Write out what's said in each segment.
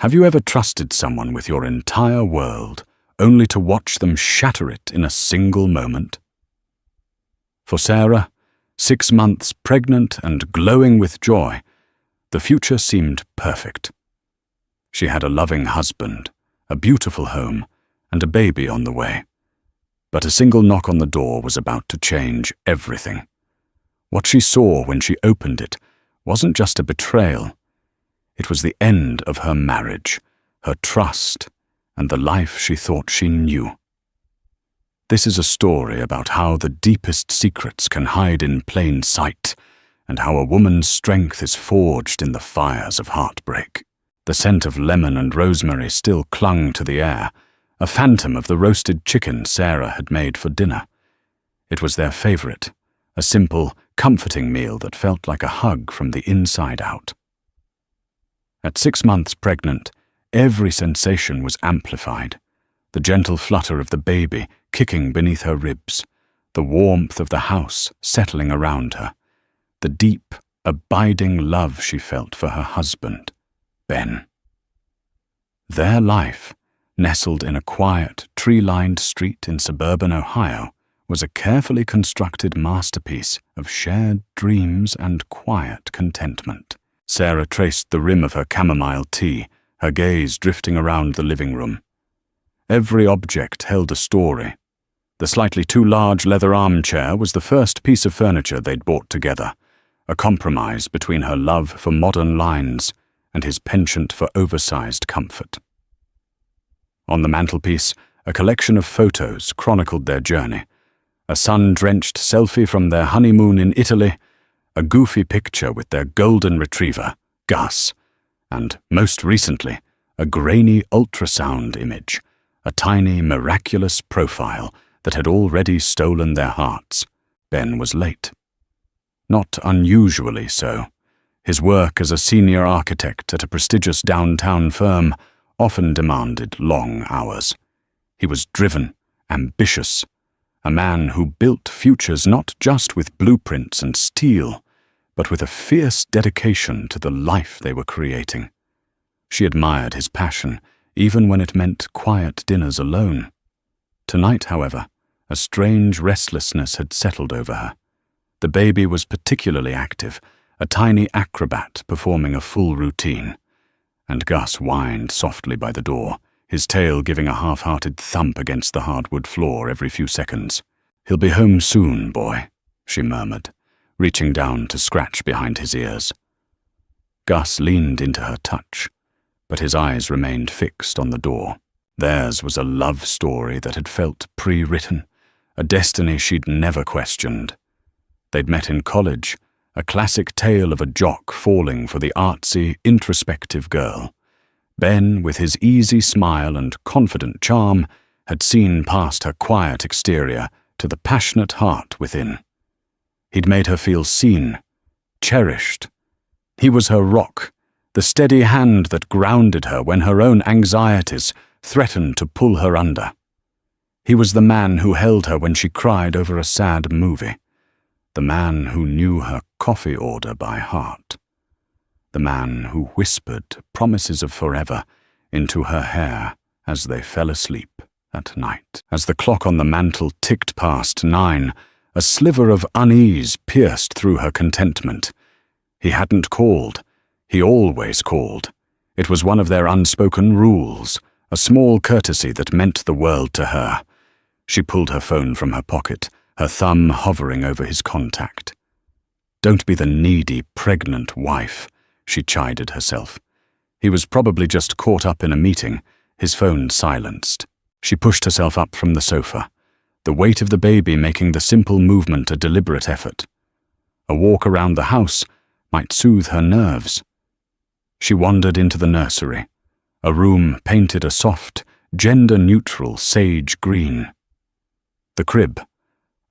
Have you ever trusted someone with your entire world, only to watch them shatter it in a single moment? For Sarah, 6 months pregnant and glowing with joy, the future seemed perfect. She had a loving husband, a beautiful home, and a baby on the way. But a single knock on the door was about to change everything. What she saw when she opened it wasn't just a betrayal. It was the end of her marriage, her trust, and the life she thought she knew. This is a story about how the deepest secrets can hide in plain sight, and how a woman's strength is forged in the fires of heartbreak. The scent of lemon and rosemary still clung to the air, a phantom of the roasted chicken Sarah had made for dinner. It was their favorite, a simple, comforting meal that felt like a hug from the inside out. At 6 months pregnant, every sensation was amplified. The gentle flutter of the baby kicking beneath her ribs, the warmth of the house settling around her, the deep, abiding love she felt for her husband, Ben. Their life, nestled in a quiet, tree-lined street in suburban Ohio, was a carefully constructed masterpiece of shared dreams and quiet contentment. Sarah traced the rim of her chamomile tea, her gaze drifting around the living room. Every object held a story. The slightly too large leather armchair was the first piece of furniture they'd bought together, a compromise between her love for modern lines and his penchant for oversized comfort. On the mantelpiece, a collection of photos chronicled their journey. A sun-drenched selfie from their honeymoon in Italy, a goofy picture with their golden retriever, Gus, and, most recently, a grainy ultrasound image, a tiny, miraculous profile that had already stolen their hearts. Ben was late. Not unusually so. His work as a senior architect at a prestigious downtown firm often demanded long hours. He was driven, ambitious, a man who built futures not just with blueprints and steel, but with a fierce dedication to the life they were creating. She admired his passion, even when it meant quiet dinners alone. Tonight, however, a strange restlessness had settled over her. The baby was particularly active, a tiny acrobat performing a full routine. And Gus whined softly by the door, his tail giving a half-hearted thump against the hardwood floor every few seconds. "He'll be home soon, boy," she murmured, reaching down to scratch behind his ears. Gus leaned into her touch, but his eyes remained fixed on the door. Theirs was a love story that had felt pre-written, a destiny she'd never questioned. They'd met in college, a classic tale of a jock falling for the artsy, introspective girl. Ben, with his easy smile and confident charm, had seen past her quiet exterior to the passionate heart within. He'd made her feel seen, cherished. He was her rock, the steady hand that grounded her when her own anxieties threatened to pull her under. He was the man who held her when she cried over a sad movie, the man who knew her coffee order by heart, the man who whispered promises of forever into her hair as they fell asleep at night. As the clock on the mantel ticked past 9, a sliver of unease pierced through her contentment. He hadn't called. He always called. It was one of their unspoken rules, a small courtesy that meant the world to her. She pulled her phone from her pocket, her thumb hovering over his contact. "Don't be the needy, pregnant wife," she chided herself. He was probably just caught up in a meeting, his phone silenced. She pushed herself up from the sofa, the weight of the baby making the simple movement a deliberate effort. A walk around the house might soothe her nerves. She wandered into the nursery, a room painted a soft, gender-neutral sage green. The crib,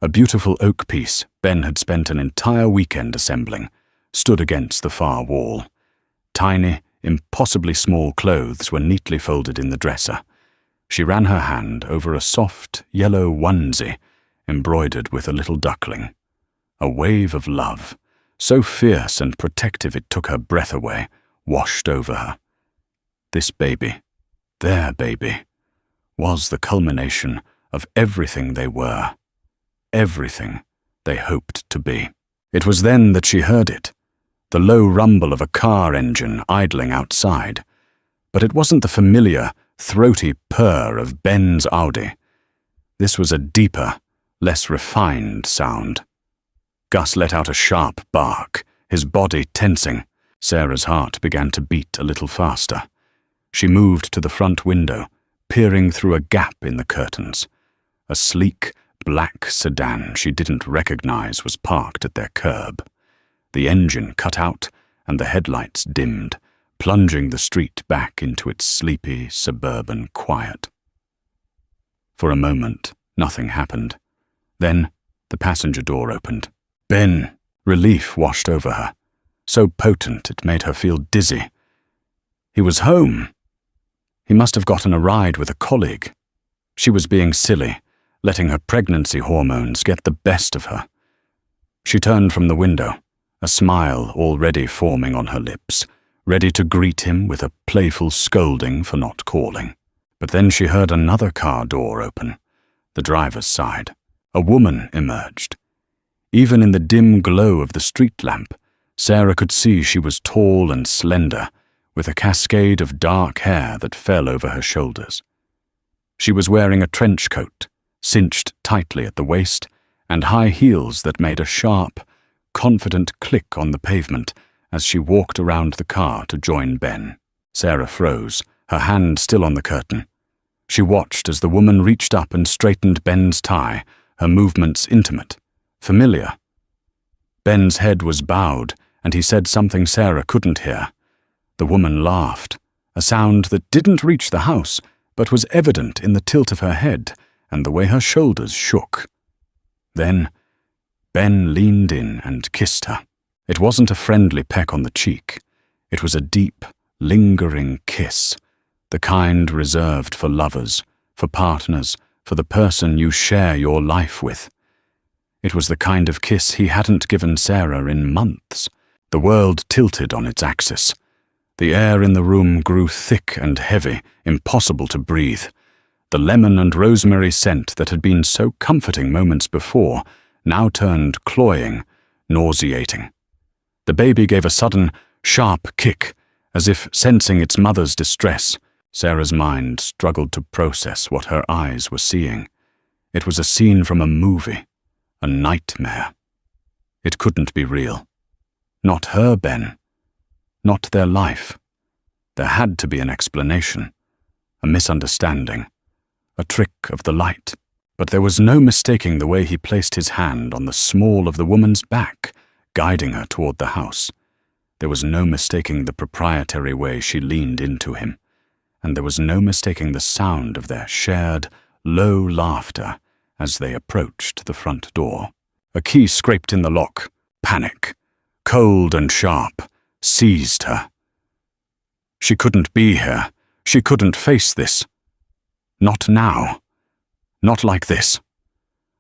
a beautiful oak piece Ben had spent an entire weekend assembling, stood against the far wall. Tiny, impossibly small clothes were neatly folded in the dresser. She ran her hand over a soft, yellow onesie, embroidered with a little duckling. A wave of love, so fierce and protective it took her breath away, washed over her. This baby, their baby, was the culmination of everything they were, everything they hoped to be. It was then that she heard it, the low rumble of a car engine idling outside. But it wasn't the familiar, throaty purr of Ben's Audi. This was a deeper, less refined sound. Gus let out a sharp bark, his body tensing. Sarah's heart began to beat a little faster. She moved to the front window, peering through a gap in the curtains. A sleek, black sedan she didn't recognize was parked at their curb. The engine cut out and the headlights dimmed, plunging the street back into its sleepy, suburban quiet. For a moment, nothing happened. Then, the passenger door opened. Ben! Relief washed over her, so potent it made her feel dizzy. He was home. He must have gotten a ride with a colleague. She was being silly, letting her pregnancy hormones get the best of her. She turned from the window, a smile already forming on her lips, ready to greet him with a playful scolding for not calling. But then she heard another car door open, the driver's side. A woman emerged. Even in the dim glow of the street lamp, Sarah could see she was tall and slender, with a cascade of dark hair that fell over her shoulders. She was wearing a trench coat, cinched tightly at the waist, and high heels that made a sharp, confident click on the pavement as she walked around the car to join Ben. Sarah froze, her hand still on the curtain. She watched as the woman reached up and straightened Ben's tie, her movements intimate, familiar. Ben's head was bowed, and he said something Sarah couldn't hear. The woman laughed, a sound that didn't reach the house, but was evident in the tilt of her head and the way her shoulders shook. Then, Ben leaned in and kissed her. It wasn't a friendly peck on the cheek. It was a deep, lingering kiss, the kind reserved for lovers, for partners, for the person you share your life with. It was the kind of kiss he hadn't given Sarah in months. The world tilted on its axis. The air in the room grew thick and heavy, impossible to breathe. The lemon and rosemary scent that had been so comforting moments before now turned cloying, nauseating. The baby gave a sudden, sharp kick, as if sensing its mother's distress. Sarah's mind struggled to process what her eyes were seeing. It was a scene from a movie, a nightmare. It couldn't be real. Not her Ben. Not their life. There had to be an explanation, a misunderstanding, a trick of the light. But there was no mistaking the way he placed his hand on the small of the woman's back, guiding her toward the house. There was no mistaking the proprietary way she leaned into him, and there was no mistaking the sound of their shared, low laughter as they approached the front door. A key scraped in the lock. Panic, cold and sharp, seized her. She couldn't be here. She couldn't face this. Not now. Not like this.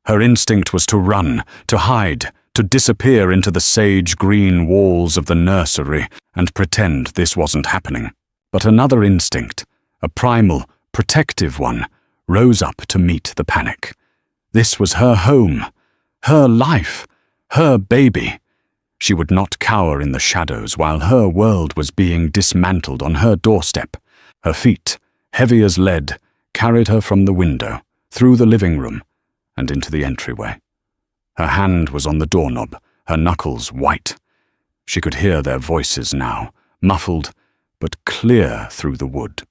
Her instinct was to run, to hide, to disappear into the sage-green walls of the nursery and pretend this wasn't happening. But another instinct, a primal, protective one, rose up to meet the panic. This was her home, her life, her baby. She would not cower in the shadows while her world was being dismantled on her doorstep. Her feet, heavy as lead, carried her from the window, through the living room, and into the entryway. Her hand was on the doorknob, her knuckles white. She could hear their voices now, muffled, but clear through the wood.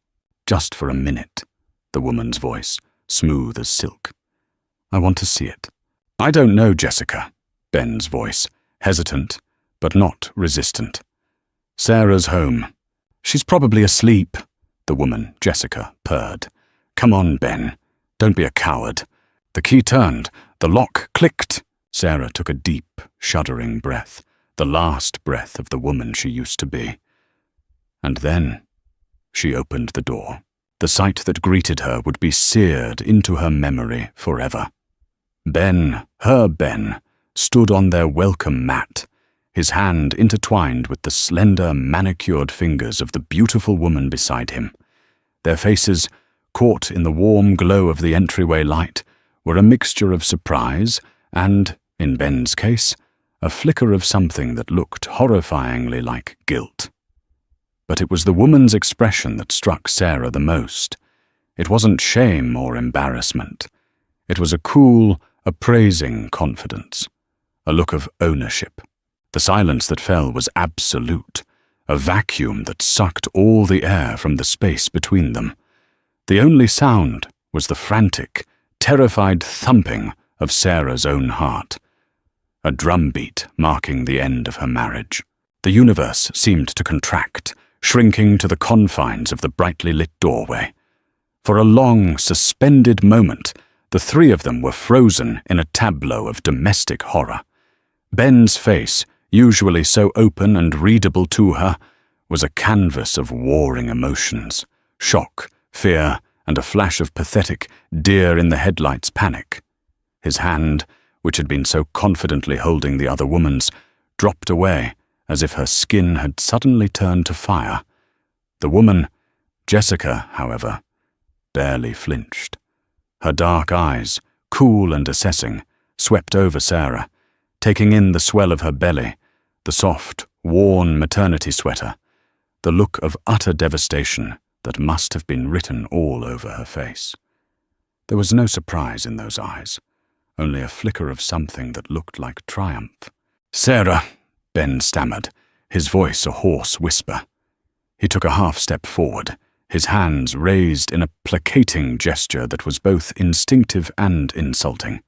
Just for a minute, the woman's voice, smooth as silk. I want to see it. I don't know, Jessica, Ben's voice, hesitant, but not resistant. Sarah's home. She's probably asleep, the woman, Jessica, purred. Come on, Ben. Don't be a coward. The key turned. The lock clicked. Sarah took a deep, shuddering breath, the last breath of the woman she used to be. And then she opened the door. The sight that greeted her would be seared into her memory forever. Ben, her Ben, stood on their welcome mat, his hand intertwined with the slender, manicured fingers of the beautiful woman beside him. Their faces, caught in the warm glow of the entryway light, were a mixture of surprise and, in Ben's case, a flicker of something that looked horrifyingly like guilt. But it was the woman's expression that struck Sarah the most. It wasn't shame or embarrassment. It was a cool, appraising confidence, a look of ownership. The silence that fell was absolute, a vacuum that sucked all the air from the space between them. The only sound was the frantic, terrified thumping of Sarah's own heart, a drumbeat marking the end of her marriage. The universe seemed to contract, shrinking to the confines of the brightly lit doorway. For a long, suspended moment, the three of them were frozen in a tableau of domestic horror. Ben's face, usually so open and readable to her, was a canvas of warring emotions, shock, fear, and a flash of pathetic, deer-in-the-headlights panic. His hand, which had been so confidently holding the other woman's, dropped away as if her skin had suddenly turned to fire. The woman, Jessica, however, barely flinched. Her dark eyes, cool and assessing, swept over Sarah, taking in the swell of her belly, the soft, worn maternity sweater, the look of utter devastation that must have been written all over her face. There was no surprise in those eyes, only a flicker of something that looked like triumph. "Sarah," Ben stammered, his voice a hoarse whisper. He took a half-step forward, his hands raised in a placating gesture that was both instinctive and insulting.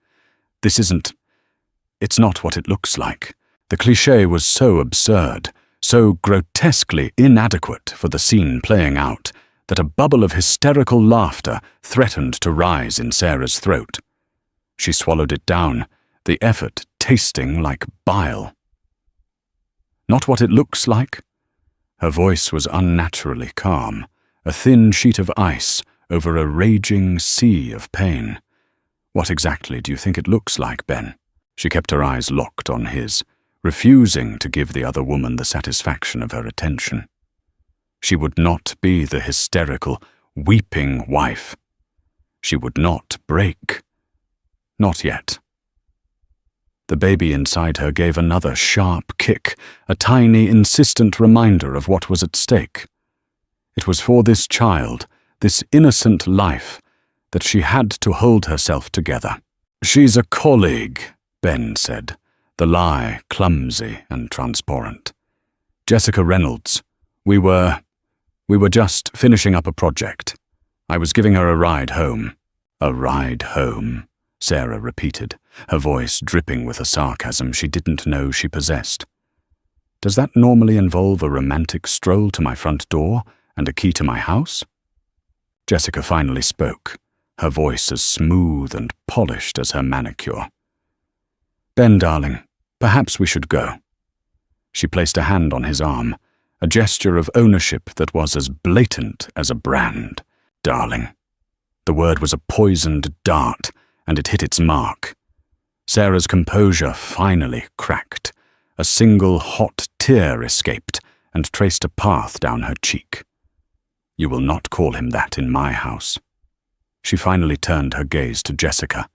It's not what it looks like." The cliché was so absurd, so grotesquely inadequate for the scene playing out, that a bubble of hysterical laughter threatened to rise in Sarah's throat. She swallowed it down, the effort tasting like bile. "Not what it looks like?" Her voice was unnaturally calm, a thin sheet of ice over a raging sea of pain. "What exactly do you think it looks like, Ben?" She kept her eyes locked on his, refusing to give the other woman the satisfaction of her attention. She would not be the hysterical, weeping wife. She would not break. Not yet. The baby inside her gave another sharp kick, a tiny, insistent reminder of what was at stake. It was for this child, this innocent life, that she had to hold herself together. "She's a colleague," Ben said, the lie clumsy and transparent. "Jessica Reynolds. We were just finishing up a project. I was giving her a ride home." "A ride home," Sarah repeated, her voice dripping with a sarcasm she didn't know she possessed. "Does that normally involve a romantic stroll to my front door and a key to my house?" Jessica finally spoke, her voice as smooth and polished as her manicure. "Ben, darling, perhaps we should go." She placed a hand on his arm, a gesture of ownership that was as blatant as a brand. "Darling." The word was a poisoned dart, and it hit its mark. Sarah's composure finally cracked. A single hot tear escaped and traced a path down her cheek. "You will not call him that in my house." She finally turned her gaze to Jessica,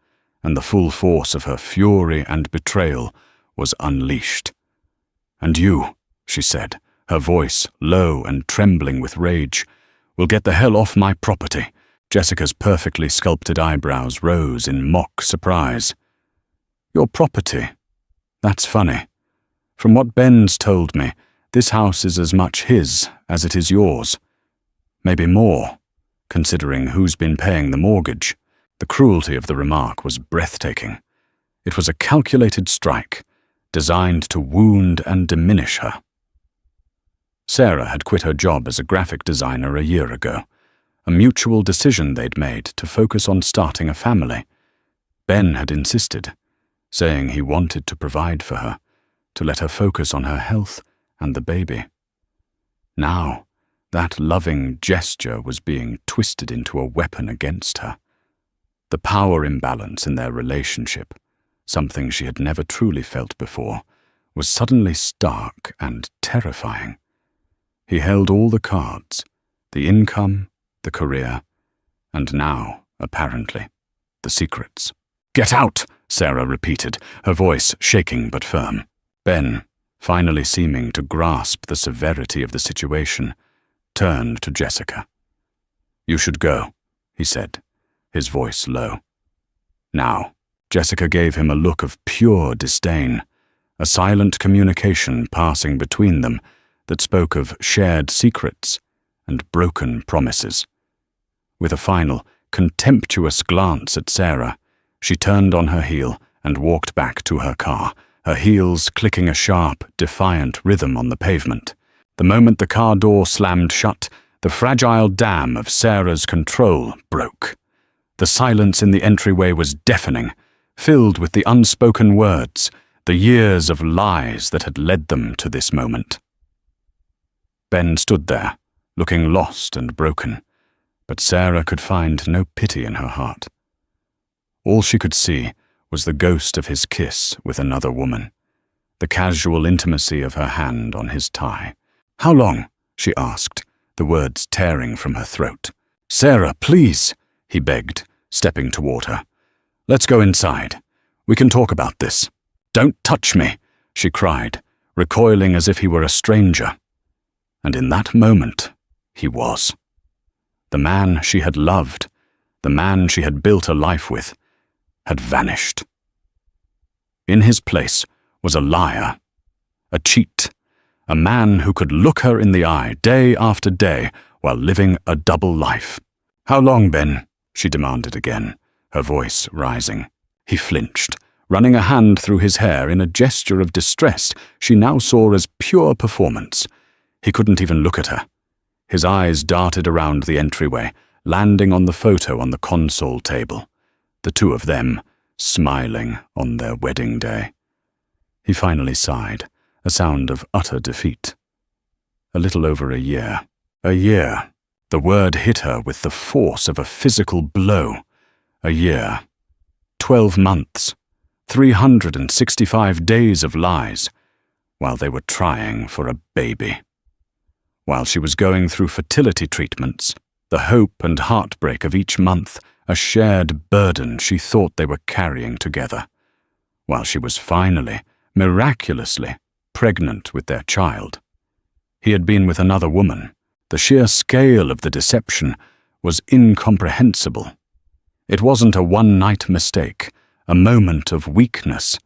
and the full force of her fury and betrayal was unleashed. "And you," she said, her voice low and trembling with rage, "will get the hell off my property." Jessica's perfectly sculpted eyebrows rose in mock surprise. "Your property? That's funny. From what Ben's told me, this house is as much his as it is yours. Maybe more, considering who's been paying the mortgage." The cruelty of the remark was breathtaking. It was a calculated strike, designed to wound and diminish her. Sarah had quit her job as a graphic designer a year ago, a mutual decision they'd made to focus on starting a family. Ben had insisted, saying he wanted to provide for her, to let her focus on her health and the baby. Now, that loving gesture was being twisted into a weapon against her. The power imbalance in their relationship, something she had never truly felt before, was suddenly stark and terrifying. He held all the cards, the income, the career, and now, apparently, the secrets. "Get out!" Sarah repeated, her voice shaking but firm. Ben, finally seeming to grasp the severity of the situation, turned to Jessica. "You should go," he said, his voice low. Now, Jessica gave him a look of pure disdain, a silent communication passing between them that spoke of shared secrets and broken promises. With a final, contemptuous glance at Sarah, she turned on her heel and walked back to her car, her heels clicking a sharp, defiant rhythm on the pavement. The moment the car door slammed shut, the fragile dam of Sarah's control broke. The silence in the entryway was deafening, filled with the unspoken words, the years of lies that had led them to this moment. Ben stood there, looking lost and broken, but Sarah could find no pity in her heart. All she could see was the ghost of his kiss with another woman, the casual intimacy of her hand on his tie. "How long?" she asked, the words tearing from her throat. "Sarah, please," he begged, stepping toward her. "Let's go inside. We can talk about this." "Don't touch me," she cried, recoiling as if he were a stranger. And in that moment, he was. The man she had loved, the man she had built a life with, had vanished. In his place was a liar, a cheat, a man who could look her in the eye day after day while living a double life. "How long, Ben?" she demanded again, her voice rising. He flinched, running a hand through his hair in a gesture of distress she now saw as pure performance. He couldn't even look at her. His eyes darted around the entryway, landing on the photo on the console table, the two of them smiling on their wedding day. He finally sighed, a sound of utter defeat. A little over a year. A year. The word hit her with the force of a physical blow. A year. 12 months. 365 days of lies, while they were trying for a baby. While she was going through fertility treatments, the hope and heartbreak of each month, a shared burden she thought they were carrying together. While she was finally, miraculously, pregnant with their child. He had been with another woman. The sheer scale of the deception was incomprehensible. It wasn't a one-night mistake, a moment of weakness.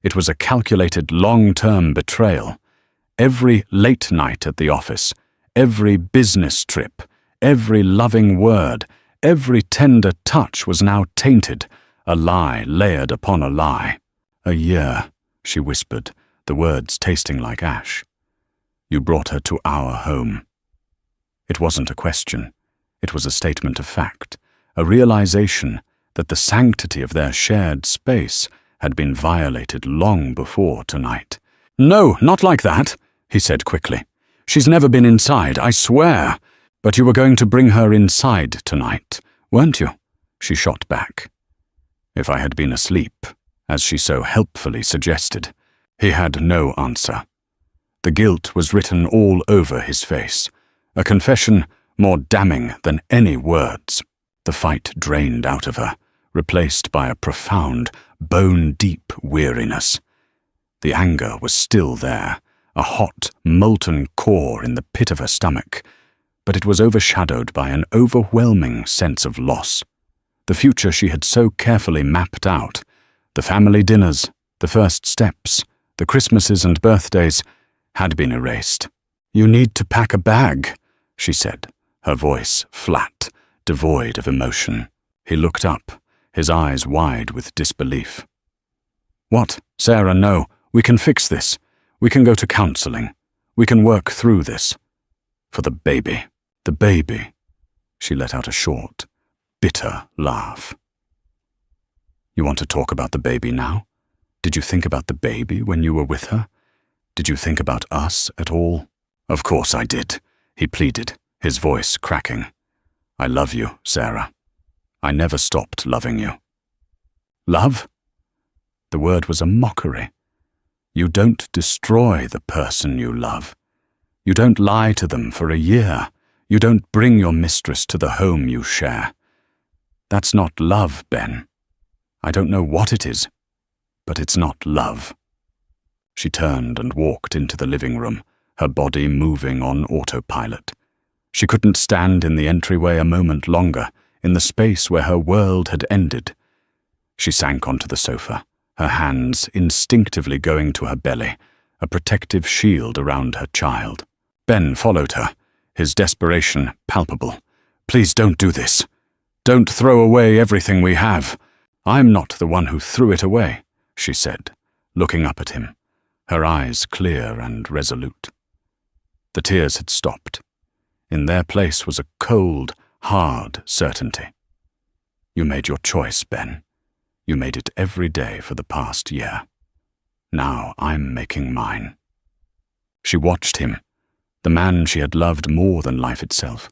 It was a calculated long-term betrayal. Every late night at the office, every business trip, every loving word, every tender touch was now tainted, a lie layered upon a lie. "A year," she whispered, the words tasting like ash. "You brought her to our home." It wasn't a question. It was a statement of fact, a realization that the sanctity of their shared space had been violated long before tonight. "No, not like that," he said quickly. "She's never been inside, I swear. But you were going to bring her inside tonight, weren't you?" she shot back. If I had been asleep, as she so helpfully suggested, he had no answer. The guilt was written all over his face, a confession more damning than any words. The fight drained out of her, replaced by a profound, bone-deep weariness. The anger was still there, a hot, molten core in the pit of her stomach, but it was overshadowed by an overwhelming sense of loss. The future she had so carefully mapped out, the family dinners, the first steps, the Christmases and birthdays, had been erased. "You need to pack a bag," she said, her voice flat, devoid of emotion. He looked up, his eyes wide with disbelief. "What? Sarah, no. We can fix this. We can go to counseling. We can work through this. For the baby. The baby." She let out a short, bitter laugh. "You want to talk about the baby now? Did you think about the baby when you were with her? Did you think about us at all?" "Of course I did," he pleaded, his voice cracking. "I love you, Sarah. I never stopped loving you." "Love?" The word was a mockery. You don't destroy the person you love. You don't lie to them for a year. You don't bring your mistress to the home you share. That's not love, Ben. I don't know what it is, but it's not love." She turned and walked into the living room, her body moving on autopilot. She couldn't stand in the entryway a moment longer, in the space where her world had ended. She sank onto the sofa, her hands instinctively going to her belly, a protective shield around her child. Ben followed her, his desperation palpable. "Please don't do this. Don't throw away everything we have." "I'm not the one who threw it away," she said, looking up at him, her eyes clear and resolute. The tears had stopped. In their place was a cold, hard certainty. "You made your choice, Ben. You made it every day for the past year. Now I'm making mine." She watched him, the man she had loved more than life itself,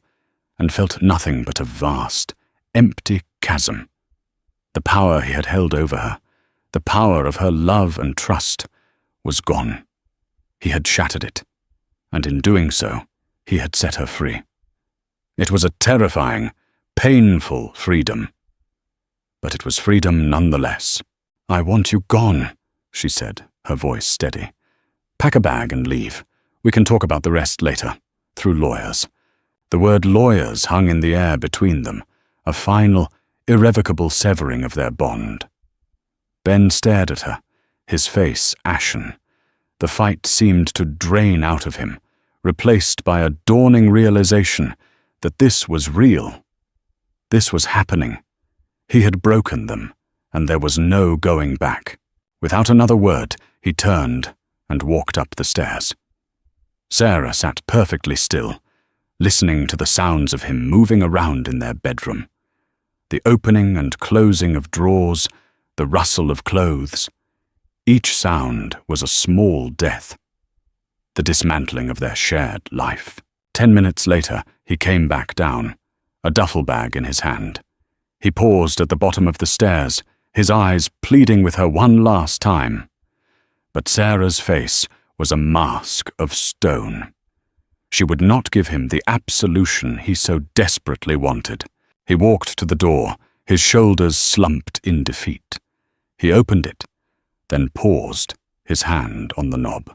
and felt nothing but a vast, empty chasm. The power he had held over her, the power of her love and trust, was gone. He had shattered it, and in doing so, he had set her free. It was a terrifying, painful freedom. But it was freedom nonetheless. "I want you gone," she said, her voice steady. "Pack a bag and leave. We can talk about the rest later, through lawyers." The word lawyers hung in the air between them, a final, irrevocable severing of their bond. Ben stared at her, his face ashen. The fight seemed to drain out of him, replaced by a dawning realization that this was real. This was happening. He had broken them, and there was no going back. Without another word, he turned and walked up the stairs. Sarah sat perfectly still, listening to the sounds of him moving around in their bedroom. The opening and closing of drawers, the rustle of clothes. Each sound was a small death. The dismantling of their shared life. 10 minutes later, he came back down, a duffel bag in his hand. He paused at the bottom of the stairs, his eyes pleading with her one last time. But Sarah's face was a mask of stone. She would not give him the absolution he so desperately wanted. He walked to the door, his shoulders slumped in defeat. He opened it, then paused, his hand on the knob.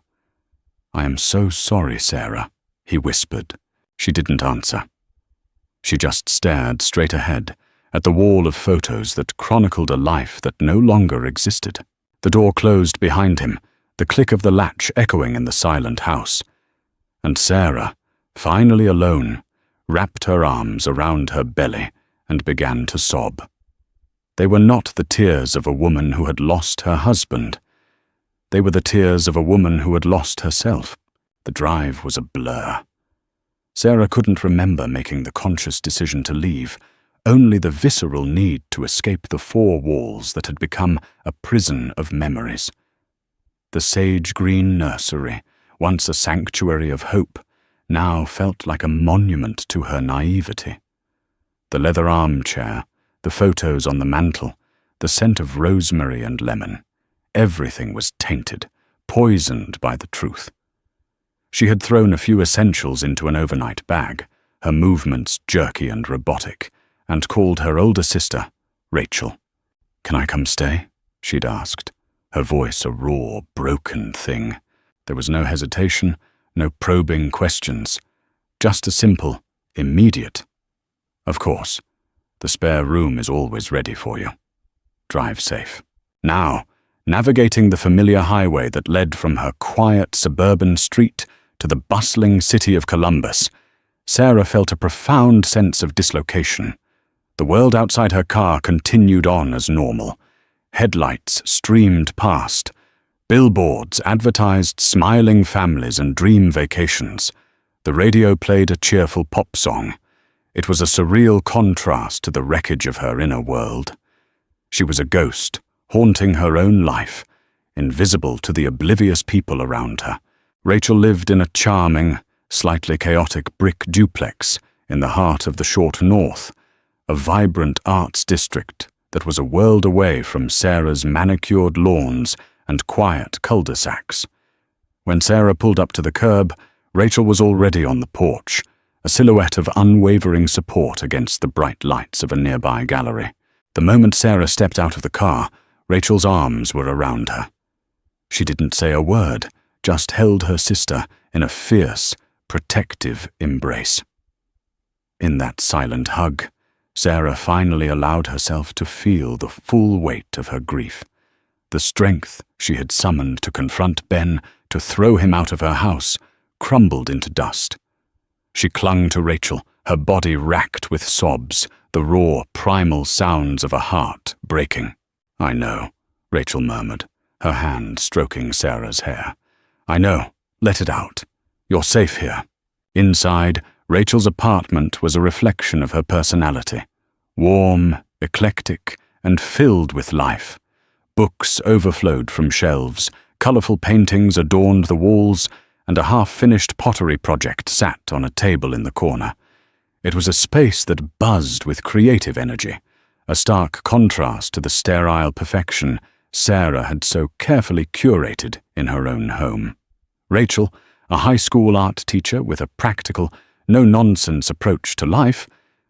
"I am so sorry, Sarah," he whispered. She didn't answer. She just stared straight ahead, at the wall of photos that chronicled a life that no longer existed. The door closed behind him, the click of the latch echoing in the silent house. And Sarah, finally alone, wrapped her arms around her belly and began to sob. They were not the tears of a woman who had lost her husband. They were the tears of a woman who had lost herself. The drive was a blur. Sarah couldn't remember making the conscious decision to leave, only the visceral need to escape the four walls that had become a prison of memories. The sage-green nursery, once a sanctuary of hope, now felt like a monument to her naivety. The leather armchair, the photos on the mantel, the scent of rosemary and lemon, everything was tainted, poisoned by the truth. She had thrown a few essentials into an overnight bag, her movements jerky and robotic, and called her older sister, Rachel. "Can I come stay?" she'd asked, her voice a raw, broken thing. There was no hesitation, no probing questions, just a simple, immediate, "Of course, the spare room is always ready for you. Drive safe." Now, navigating the familiar highway that led from her quiet suburban street to the bustling city of Columbus, Sarah felt a profound sense of dislocation. The world outside her car continued on as normal. Headlights streamed past. Billboards advertised smiling families and dream vacations. The radio played a cheerful pop song. It was a surreal contrast to the wreckage of her inner world. She was a ghost, haunting her own life, invisible to the oblivious people around her. Rachel lived in a charming, slightly chaotic brick duplex in the heart of the short north, a vibrant arts district that was a world away from Sarah's manicured lawns and quiet cul-de-sacs. When Sarah pulled up to the curb, Rachel was already on the porch, a silhouette of unwavering support against the bright lights of a nearby gallery. The moment Sarah stepped out of the car, Rachel's arms were around her. She didn't say a word, just held her sister in a fierce, protective embrace. In that silent hug, Sarah finally allowed herself to feel the full weight of her grief. The strength she had summoned to confront Ben, to throw him out of her house, crumbled into dust. She clung to Rachel, her body racked with sobs, the raw, primal sounds of a heart breaking. "I know," Rachel murmured, her hand stroking Sarah's hair. "I know. Let it out. You're safe here." Inside, Rachel's apartment was a reflection of her personality. Warm, eclectic, and filled with life. Books overflowed from shelves, colourful paintings adorned the walls, and a half-finished pottery project sat on a table in the corner. It was a space that buzzed with creative energy, a stark contrast to the sterile perfection Sarah had so carefully curated in her own home. Rachel, a high school art teacher with a practical, no-nonsense approach to life,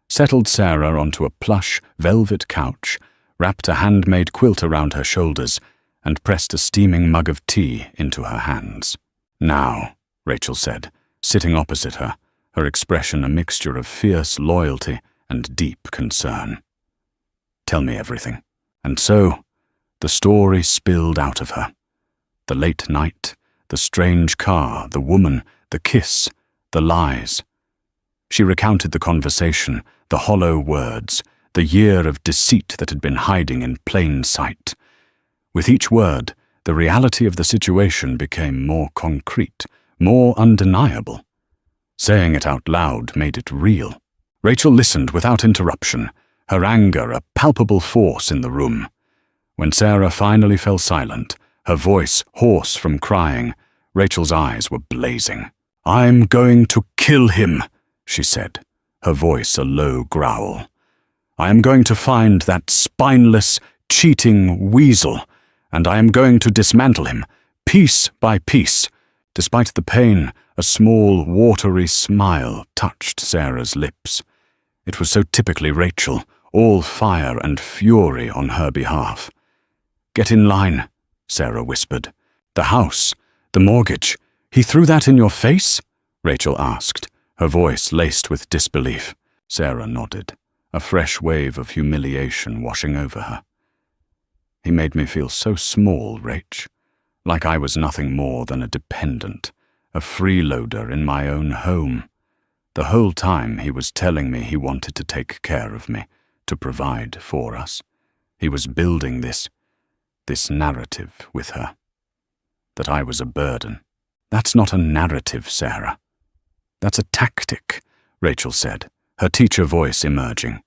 settled Sarah onto a plush, velvet couch, wrapped a handmade quilt around her shoulders, and pressed a steaming mug of tea into her hands. "Now," Rachel said, sitting opposite her, her expression a mixture of fierce loyalty and deep concern. "Tell me everything." And so, the story spilled out of her. The late night, the strange car, the woman, the kiss, the lies. She recounted the conversation, the hollow words, the year of deceit that had been hiding in plain sight. With each word, the reality of the situation became more concrete, more undeniable. Saying it out loud made it real. Rachel listened without interruption, her anger a palpable force in the room. When Sarah finally fell silent, her voice hoarse from crying, Rachel's eyes were blazing. "I'm going to kill him," she said, her voice a low growl. "I am going to find that spineless, cheating weasel, and I am going to dismantle him, piece by piece." Despite the pain, a small, watery smile touched Sarah's lips. It was so typically Rachel, all fire and fury on her behalf. "Get in line," Sarah whispered. "The house, the mortgage, he threw that in your face?" Rachel asked, her voice laced with disbelief. Sarah nodded, a fresh wave of humiliation washing over her. "He made me feel so small, Rach, like I was nothing more than a dependent, a freeloader in my own home. The whole time he was telling me he wanted to take care of me, to provide for us. He was building this narrative with her. That I was a burden. That's not a narrative, Sarah. That's a tactic," Rachel said, her teacher voice emerging.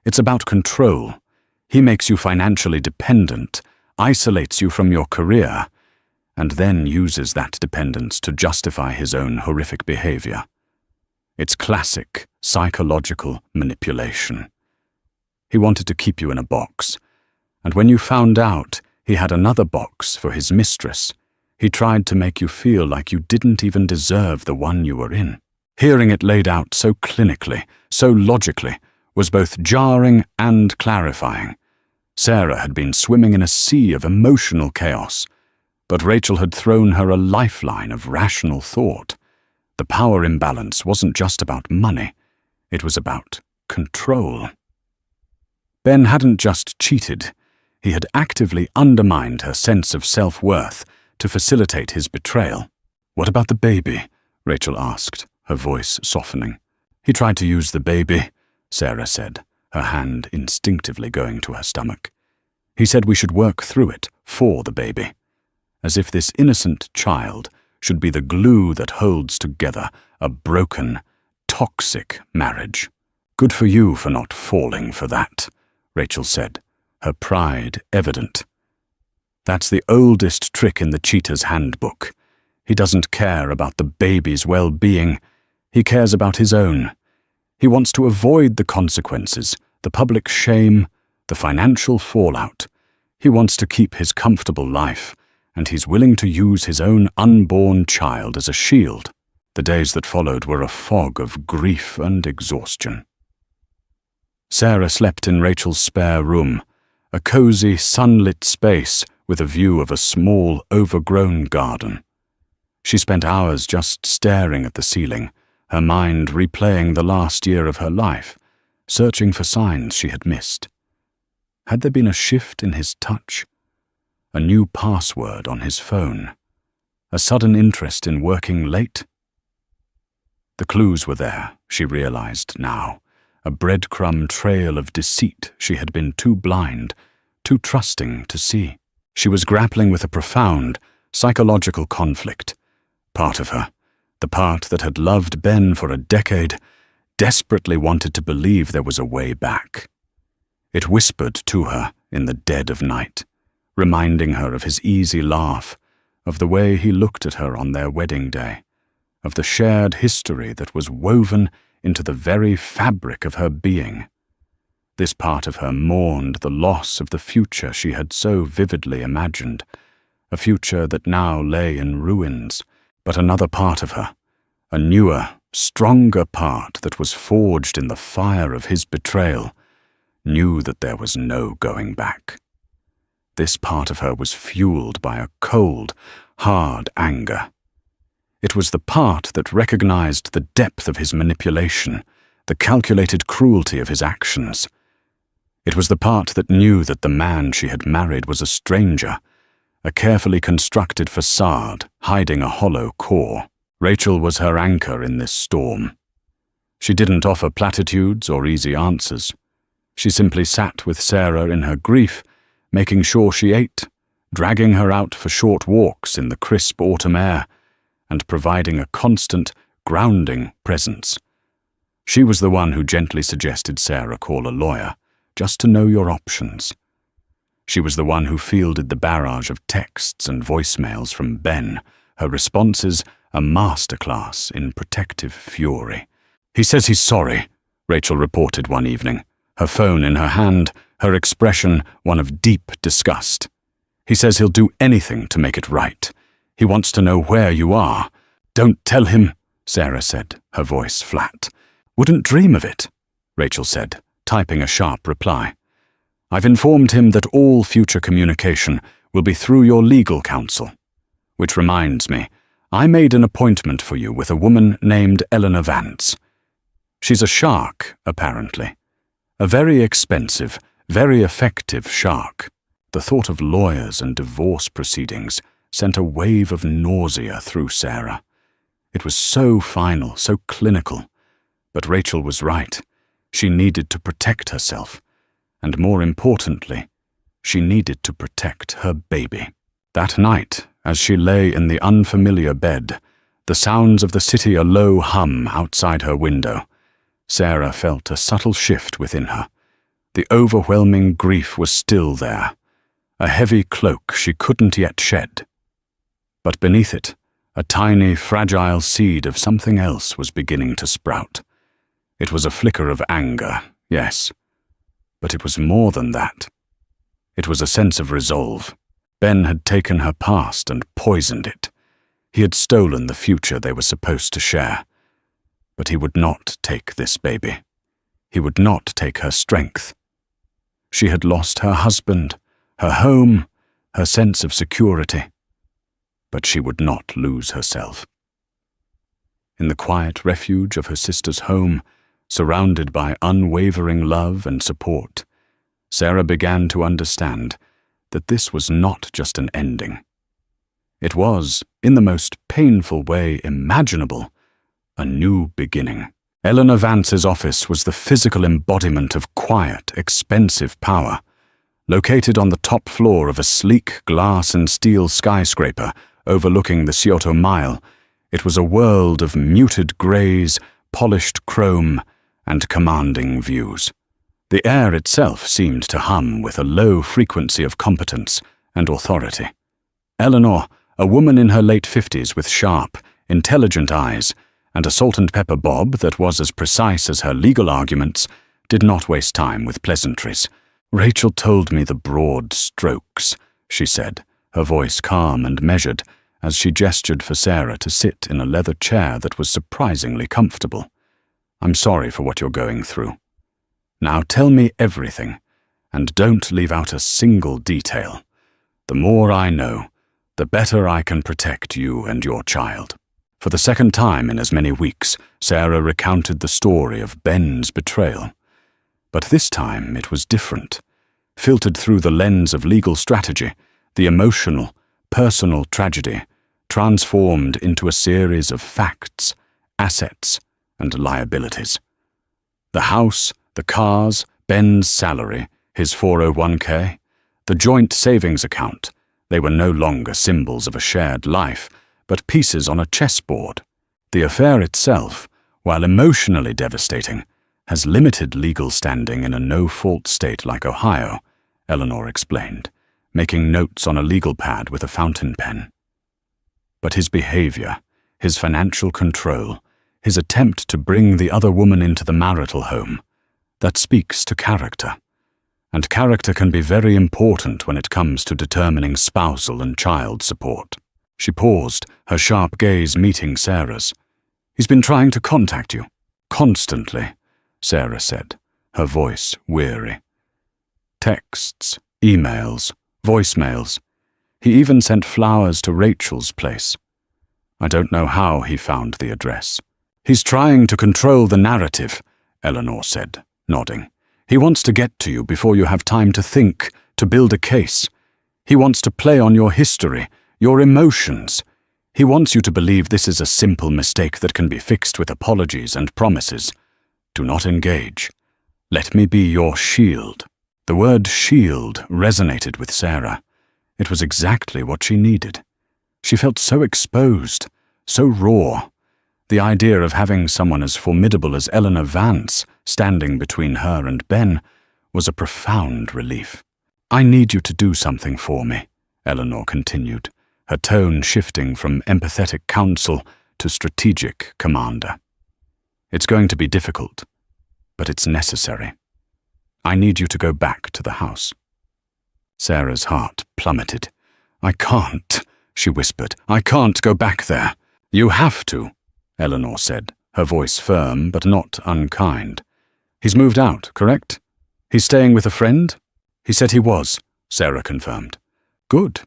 "It's about control. He makes you financially dependent, isolates you from your career, and then uses that dependence to justify his own horrific behavior. It's classic psychological manipulation. He wanted to keep you in a box, and when you found out he had another box for his mistress, he tried to make you feel like you didn't even deserve the one you were in." Hearing it laid out so clinically, so logically, was both jarring and clarifying. Sarah had been swimming in a sea of emotional chaos, but Rachel had thrown her a lifeline of rational thought. The power imbalance wasn't just about money, it was about control. Ben hadn't just cheated, he had actively undermined her sense of self-worth to facilitate his betrayal. "What about the baby?" Rachel asked, her voice softening. "He tried to use the baby," Sarah said, her hand instinctively going to her stomach. "He said we should work through it for the baby. As if this innocent child should be the glue that holds together a broken, toxic marriage." "Good for you for not falling for that," Rachel said, her pride evident. "That's the oldest trick in the cheater's handbook. He doesn't care about the baby's well-being. He cares about his own. He wants to avoid the consequences, the public shame, the financial fallout. He wants to keep his comfortable life, and he's willing to use his own unborn child as a shield. The days that followed were a fog of grief and exhaustion. Sarah slept in Rachel's spare room, a cozy, sunlit space with a view of a small, overgrown garden. She spent hours just staring at the ceiling, her mind replaying the last year of her life, searching for signs she had missed. Had there been a shift in his touch? A new password on his phone? A sudden interest in working late? The clues were there, she realized now, a breadcrumb trail of deceit she had been too blind, too trusting to see. She was grappling with a profound, psychological conflict. Part of her, the part that had loved Ben for a decade, desperately wanted to believe there was a way back. It whispered to her in the dead of night, reminding her of his easy laugh, of the way he looked at her on their wedding day, of the shared history that was woven into the very fabric of her being. This part of her mourned the loss of the future she had so vividly imagined, a future that now lay in ruins, but another part of her, a newer, stronger part that was forged in the fire of his betrayal, knew that there was no going back. This part of her was fueled by a cold, hard anger. It was the part that recognized the depth of his manipulation, the calculated cruelty of his actions. It was the part that knew that the man she had married was a stranger, a carefully constructed facade hiding a hollow core. Rachel was her anchor in this storm. She didn't offer platitudes or easy answers. She simply sat with Sarah in her grief, making sure she ate, dragging her out for short walks in the crisp autumn air, and providing a constant, grounding presence. She was the one who gently suggested Sarah call a lawyer, just to know your options. She was the one who fielded the barrage of texts and voicemails from Ben, her responses a masterclass in protective fury. "He says he's sorry," Rachel reported one evening, her phone in her hand, her expression one of deep disgust. "He says he'll do anything to make it right. He wants to know where you are." "Don't tell him," Sarah said, her voice flat. "Wouldn't dream of it," Rachel said, typing a sharp reply. "I've informed him that all future communication will be through your legal counsel. Which reminds me, I made an appointment for you with a woman named Eleanor Vance. She's a shark, apparently. A very expensive, very effective shark." The thought of lawyers and divorce proceedings sent a wave of nausea through Sarah. It was so final, so clinical. But Rachel was right. She needed to protect herself. And more importantly, she needed to protect her baby. That night, as she lay in the unfamiliar bed, the sounds of the city a low hum outside her window, Sarah felt a subtle shift within her. The overwhelming grief was still there, a heavy cloak she couldn't yet shed. But beneath it, a tiny, fragile seed of something else was beginning to sprout. It was a flicker of anger, yes, but it was more than that. It was a sense of resolve. Ben had taken her past and poisoned it. He had stolen the future they were supposed to share. But he would not take this baby. He would not take her strength. She had lost her husband, her home, her sense of security. But she would not lose herself. In the quiet refuge of her sister's home, surrounded by unwavering love and support, Sarah began to understand that this was not just an ending. It was, in the most painful way imaginable, a new beginning. Eleanor Vance's office was the physical embodiment of quiet, expensive power. Located on the top floor of a sleek glass and steel skyscraper overlooking the Scioto Mile, it was a world of muted greys, polished chrome, and commanding views. The air itself seemed to hum with a low frequency of competence and authority. Eleanor, a woman in her late 50s with sharp, intelligent eyes, and a salt-and-pepper bob that was as precise as her legal arguments, did not waste time with pleasantries. "Rachel told me the broad strokes," she said, her voice calm and measured as she gestured for Sarah to sit in a leather chair that was surprisingly comfortable. "I'm sorry for what you're going through. Now tell me everything, and don't leave out a single detail. The more I know, the better I can protect you and your child." For the second time in as many weeks, Sarah recounted the story of Ben's betrayal. But this time it was different, filtered through the lens of legal strategy, the emotional, personal tragedy transformed into a series of facts, assets, and liabilities. The house, the cars, Ben's salary, his 401k, the joint savings account, they were no longer symbols of a shared life, but pieces on a chessboard. The affair itself, while emotionally devastating, has limited legal standing in a no-fault state like Ohio, Eleanor explained, making notes on a legal pad with a fountain pen. But his behavior, his financial control, his attempt to bring the other woman into the marital home, that speaks to character. And character can be very important when it comes to determining spousal and child support. She paused, her sharp gaze meeting Sarah's. "He's been trying to contact you." "Constantly," Sarah said, her voice weary. "Texts, emails, voicemails. He even sent flowers to Rachel's place. I don't know how he found the address." "He's trying to control the narrative," Eleanor said, nodding. "He wants to get to you before you have time to think, to build a case. He wants to play on your history, your emotions. He wants you to believe this is a simple mistake that can be fixed with apologies and promises. Do not engage. Let me be your shield." The word shield resonated with Sarah. It was exactly what she needed. She felt so exposed, so raw. The idea of having someone as formidable as Eleanor Vance standing between her and Ben was a profound relief. "I need you to do something for me," Eleanor continued, her tone shifting from empathetic counsel to strategic commander. "It's going to be difficult, but it's necessary. I need you to go back to the house." Sarah's heart plummeted. "I can't," she whispered. "I can't go back there." "You have to," Eleanor said, her voice firm but not unkind. "He's moved out, correct? He's staying with a friend?" "He said he was," Sarah confirmed. "Good.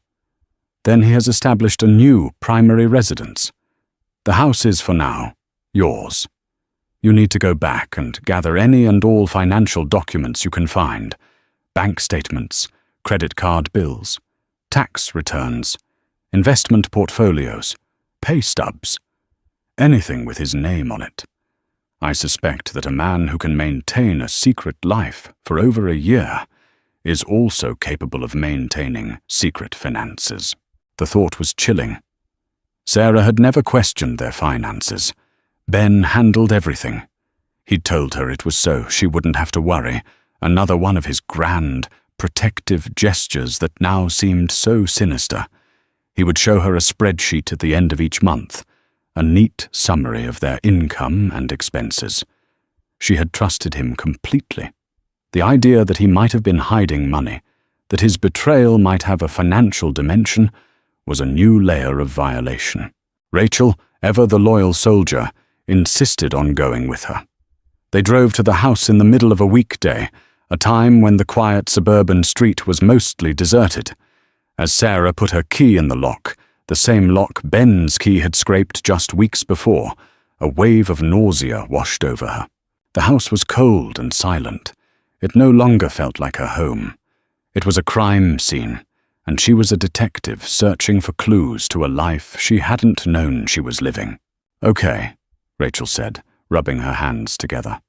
Then he has established a new primary residence. The house is, for now, yours. You need to go back and gather any and all financial documents you can find. Bank statements, credit card bills, tax returns, investment portfolios, pay stubs. Anything with his name on it. I suspect that a man who can maintain a secret life for over a year is also capable of maintaining secret finances." The thought was chilling. Sarah had never questioned their finances. Ben handled everything. He'd told her it was so she wouldn't have to worry, another one of his grand, protective gestures that now seemed so sinister. He would show her a spreadsheet at the end of each month, a neat summary of their income and expenses. She had trusted him completely. The idea that he might have been hiding money, that his betrayal might have a financial dimension, was a new layer of violation. Rachel, ever the loyal soldier, insisted on going with her. They drove to the house in the middle of a weekday, a time when the quiet suburban street was mostly deserted. As Sarah put her key in the lock, the same lock Ben's key had scraped just weeks before, a wave of nausea washed over her. The house was cold and silent. It no longer felt like her home. It was a crime scene, and she was a detective searching for clues to a life she hadn't known she was living. "Okay," Rachel said, rubbing her hands together.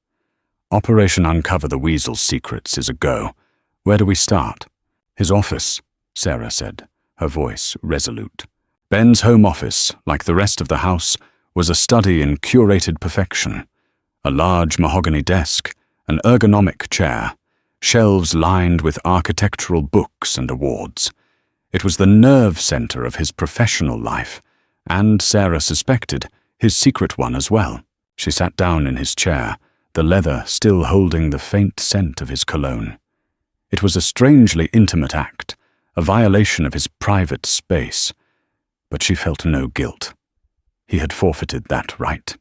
"Operation Uncover the Weasel's Secrets is a go. Where do we start?" "His office," Sarah said, her voice resolute. Ben's home office, like the rest of the house, was a study in curated perfection. A large mahogany desk, an ergonomic chair, shelves lined with architectural books and awards. It was the nerve center of his professional life, and, Sarah suspected, his secret one as well. She sat down in his chair, the leather still holding the faint scent of his cologne. It was a strangely intimate act, a violation of his private space, but she felt no guilt. He had forfeited that right.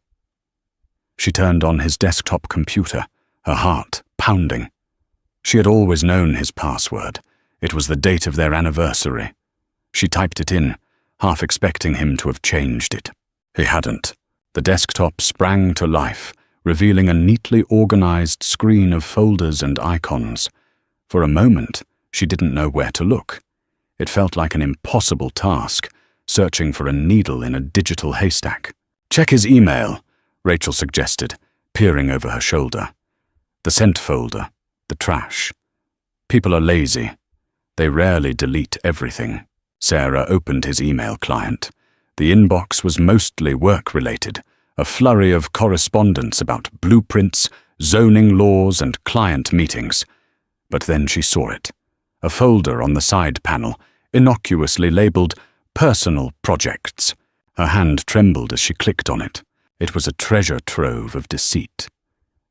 She turned on his desktop computer, her heart pounding. She had always known his password. It was the date of their anniversary. She typed it in, half expecting him to have changed it. He hadn't. The desktop sprang to life, revealing a neatly organized screen of folders and icons. For a moment, she didn't know where to look. It felt like an impossible task, searching for a needle in a digital haystack. "Check his email," Rachel suggested, peering over her shoulder. "The sent folder, the trash. People are lazy. They rarely delete everything." Sarah opened his email client. The inbox was mostly work-related, a flurry of correspondence about blueprints, zoning laws, and client meetings. But then she saw it. A folder on the side panel, innocuously labeled Personal Projects. Her hand trembled as she clicked on it. It was a treasure trove of deceit.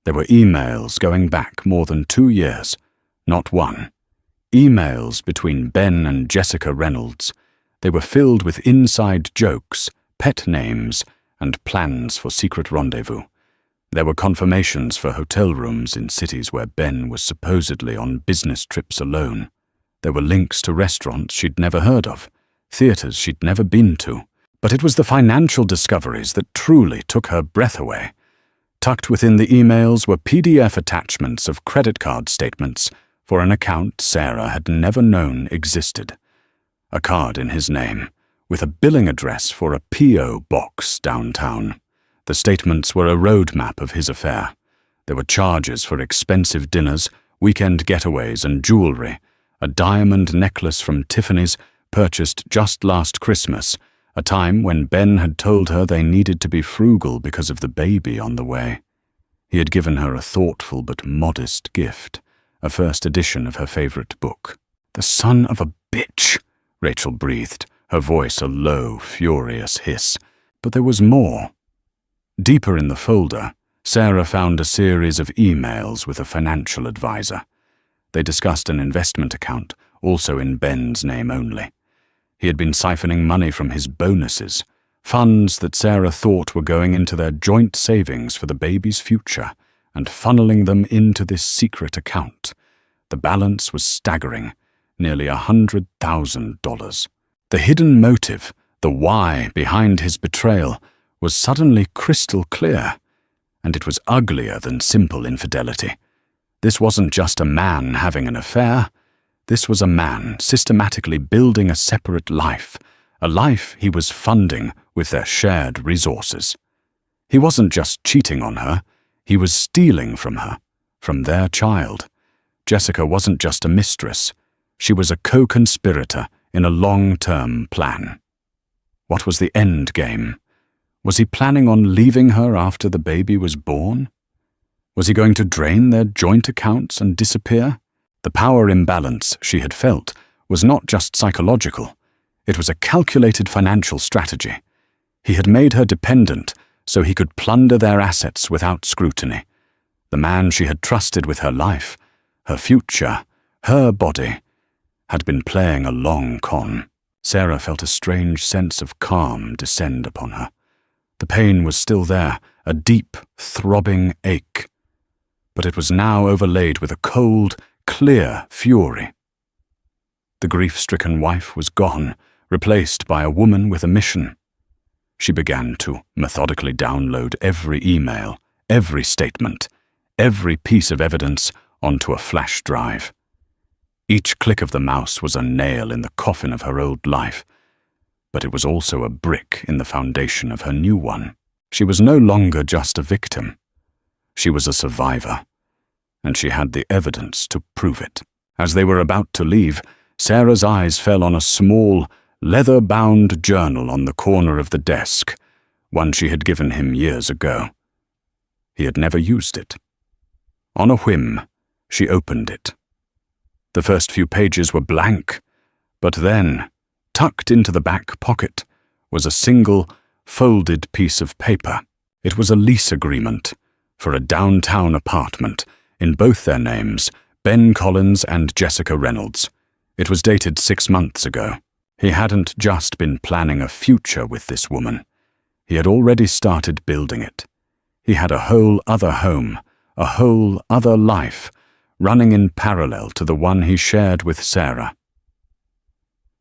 There were emails going back more than 2 years, not one. Emails between Ben and Jessica Reynolds. They were filled with inside jokes, pet names, and plans for secret rendezvous. There were confirmations for hotel rooms in cities where Ben was supposedly on business trips alone. There were links to restaurants she'd never heard of, theaters she'd never been to. But it was the financial discoveries that truly took her breath away. Tucked within the emails were PDF attachments of credit card statements for an account Sarah had never known existed. A card in his name, with a billing address for a P.O. box downtown. The statements were a roadmap of his affair. There were charges for expensive dinners, weekend getaways, and jewelry. A diamond necklace from Tiffany's, purchased just last Christmas, a time when Ben had told her they needed to be frugal because of the baby on the way. He had given her a thoughtful but modest gift, a first edition of her favorite book. "The son of a bitch," Rachel breathed, her voice a low, furious hiss. But there was more. Deeper in the folder, Sarah found a series of emails with a financial advisor. They discussed an investment account, also in Ben's name only. He had been siphoning money from his bonuses, funds that Sarah thought were going into their joint savings for the baby's future, and funneling them into this secret account. The balance was staggering, nearly $100,000. The hidden motive, the why behind his betrayal, was suddenly crystal clear, and it was uglier than simple infidelity. This wasn't just a man having an affair. This was a man systematically building a separate life, a life he was funding with their shared resources. He wasn't just cheating on her, he was stealing from her, from their child. Jessica wasn't just a mistress, she was a co-conspirator in a long-term plan. What was the end game? Was he planning on leaving her after the baby was born? Was he going to drain their joint accounts and disappear? The power imbalance she had felt was not just psychological. It was a calculated financial strategy. He had made her dependent so he could plunder their assets without scrutiny. The man she had trusted with her life, her future, her body, had been playing a long con. Sarah felt a strange sense of calm descend upon her. The pain was still there, a deep, throbbing ache. But it was now overlaid with a cold, clear fury. The grief-stricken wife was gone, replaced by a woman with a mission. She began to methodically download every email, every statement, every piece of evidence onto a flash drive. Each click of the mouse was a nail in the coffin of her old life, but it was also a brick in the foundation of her new one. She was no longer just a victim. She was a survivor, and she had the evidence to prove it. As they were about to leave, Sarah's eyes fell on a small, leather-bound journal on the corner of the desk, one she had given him years ago. He had never used it. On a whim, she opened it. The first few pages were blank, but then, tucked into the back pocket, was a single, folded piece of paper. It was a lease agreement for a downtown apartment in both their names, Ben Collins and Jessica Reynolds. It was dated 6 months ago. He hadn't just been planning a future with this woman. He had already started building it. He had a whole other home, a whole other life, running in parallel to the one he shared with Sarah.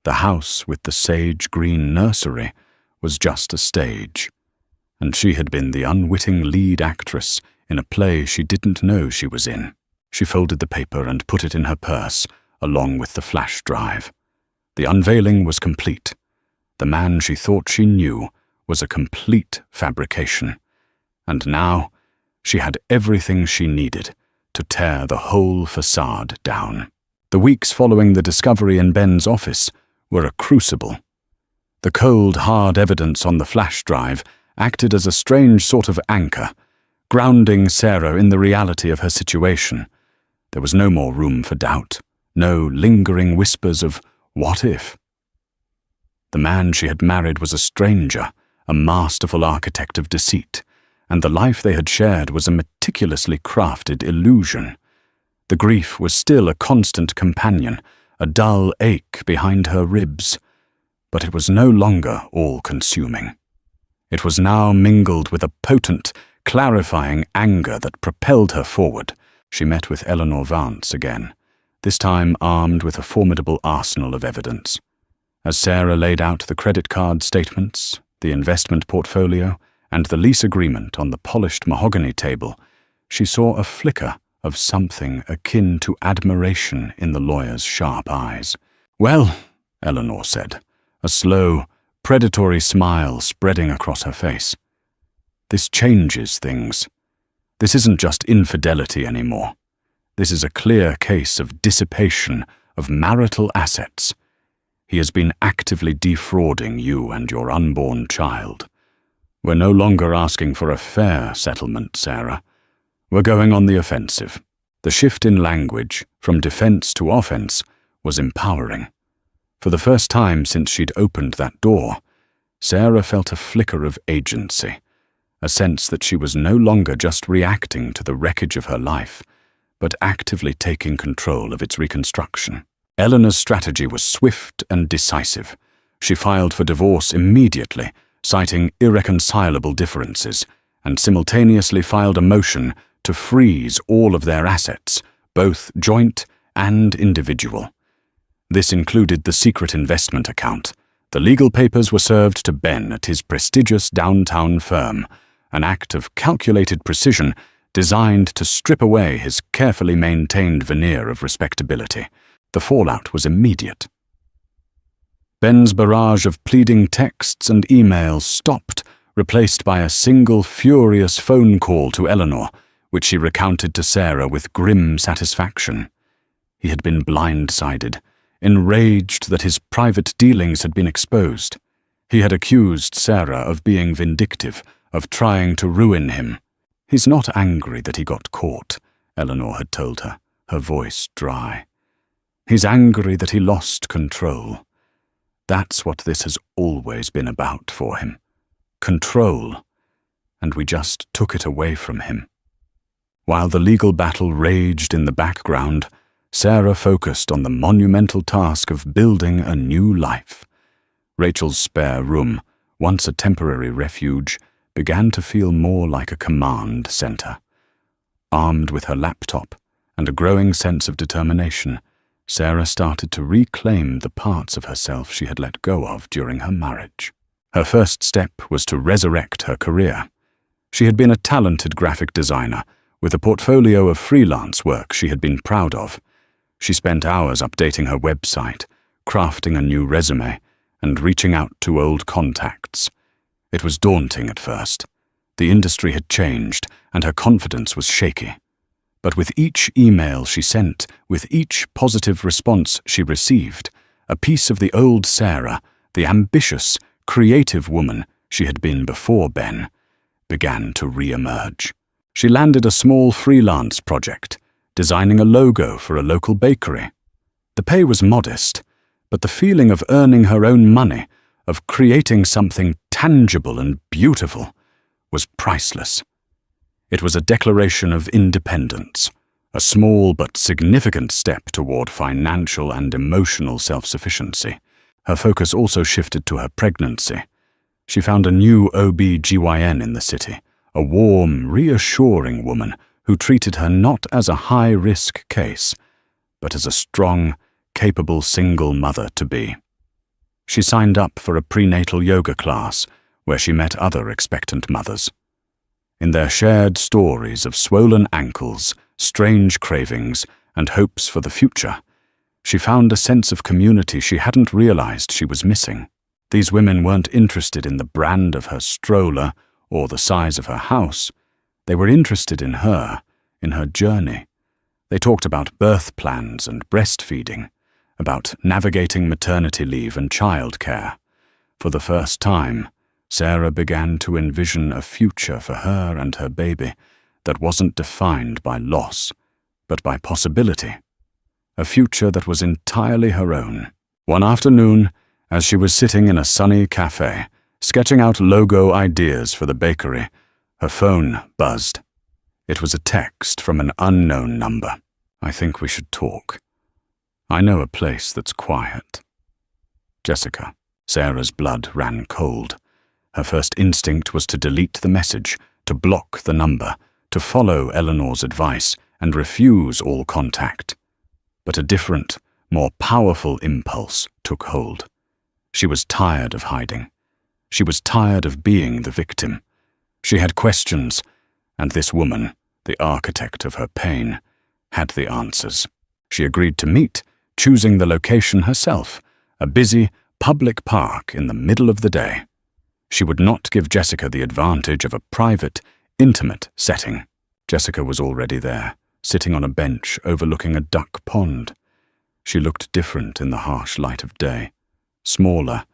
The house with the sage-green nursery was just a stage, and she had been the unwitting lead actress in a play she didn't know she was in. She folded the paper and put it in her purse, along with the flash drive. The unveiling was complete. The man she thought she knew was a complete fabrication, and now she had everything she needed to tear the whole facade down. The weeks following the discovery in Ben's office were a crucible. The cold, hard evidence on the flash drive acted as a strange sort of anchor, grounding Sarah in the reality of her situation. There was no more room for doubt, no lingering whispers of "what if?" The man she had married was a stranger, a masterful architect of deceit, and the life they had shared was a meticulously crafted illusion. The grief was still a constant companion, a dull ache behind her ribs, but it was no longer all-consuming. It was now mingled with a potent, clarifying anger that propelled her forward. She met with Eleanor Vance again, this time armed with a formidable arsenal of evidence. As Sarah laid out the credit card statements, the investment portfolio, and the lease agreement on the polished mahogany table, she saw a flicker of something akin to admiration in the lawyer's sharp eyes. "Well," Eleanor said, a slow, predatory smile spreading across her face, "this changes things. This isn't just infidelity anymore. This is a clear case of dissipation of marital assets. He has been actively defrauding you and your unborn child. We're no longer asking for a fair settlement, Sarah. We're going on the offensive." The shift in language, from defense to offense, was empowering. For the first time since she'd opened that door, Sarah felt a flicker of agency, a sense that she was no longer just reacting to the wreckage of her life, but actively taking control of its reconstruction. Eleanor's strategy was swift and decisive. She filed for divorce immediately, citing irreconcilable differences, and simultaneously filed a motion to freeze all of their assets, both joint and individual. This included the secret investment account. The legal papers were served to Ben at his prestigious downtown firm, an act of calculated precision designed to strip away his carefully maintained veneer of respectability. The fallout was immediate. Ben's barrage of pleading texts and emails stopped, replaced by a single furious phone call to Eleanor, which she recounted to Sarah with grim satisfaction. He had been blindsided, enraged that his private dealings had been exposed. He had accused Sarah of being vindictive, of trying to ruin him. "He's not angry that he got caught," Eleanor had told her, her voice dry. "He's angry that he lost control. That's what this has always been about for him. Control. And we just took it away from him." While the legal battle raged in the background, Sarah focused on the monumental task of building a new life. Rachel's spare room, once a temporary refuge, began to feel more like a command center. Armed with her laptop and a growing sense of determination, Sarah started to reclaim the parts of herself she had let go of during her marriage. Her first step was to resurrect her career. She had been a talented graphic designer, with a portfolio of freelance work she had been proud of. She spent hours updating her website, crafting a new resume, and reaching out to old contacts. It was daunting at first. The industry had changed, and her confidence was shaky. But with each email she sent, with each positive response she received, a piece of the old Sarah, the ambitious, creative woman she had been before Ben, began to re-emerge. She landed a small freelance project, designing a logo for a local bakery. The pay was modest, but the feeling of earning her own money, of creating something tangible and beautiful, was priceless. It was a declaration of independence, a small but significant step toward financial and emotional self-sufficiency. Her focus also shifted to her pregnancy. She found a new OB-GYN in the city, a warm, reassuring woman who treated her not as a high-risk case, but as a strong, capable single mother-to-be. She signed up for a prenatal yoga class where she met other expectant mothers. In their shared stories of swollen ankles, strange cravings, and hopes for the future, she found a sense of community she hadn't realized she was missing. These women weren't interested in the brand of her stroller or the size of her house. They were interested in her journey. They talked about birth plans and breastfeeding, about navigating maternity leave and childcare. For the first time, Sarah began to envision a future for her and her baby that wasn't defined by loss, but by possibility. A future that was entirely her own. One afternoon, as she was sitting in a sunny cafe, sketching out logo ideas for the bakery, her phone buzzed. It was a text from an unknown number. "I think we should talk. I know a place that's quiet." Jessica. Sarah's blood ran cold. Her first instinct was to delete the message, to block the number, to follow Eleanor's advice and refuse all contact. But a different, more powerful impulse took hold. She was tired of hiding. She was tired of being the victim. She had questions, and this woman, the architect of her pain, had the answers. She agreed to meet, choosing the location herself, a busy, public park in the middle of the day. She would not give Jessica the advantage of a private, intimate setting. Jessica was already there, sitting on a bench overlooking a duck pond. She looked different in the harsh light of day, smaller,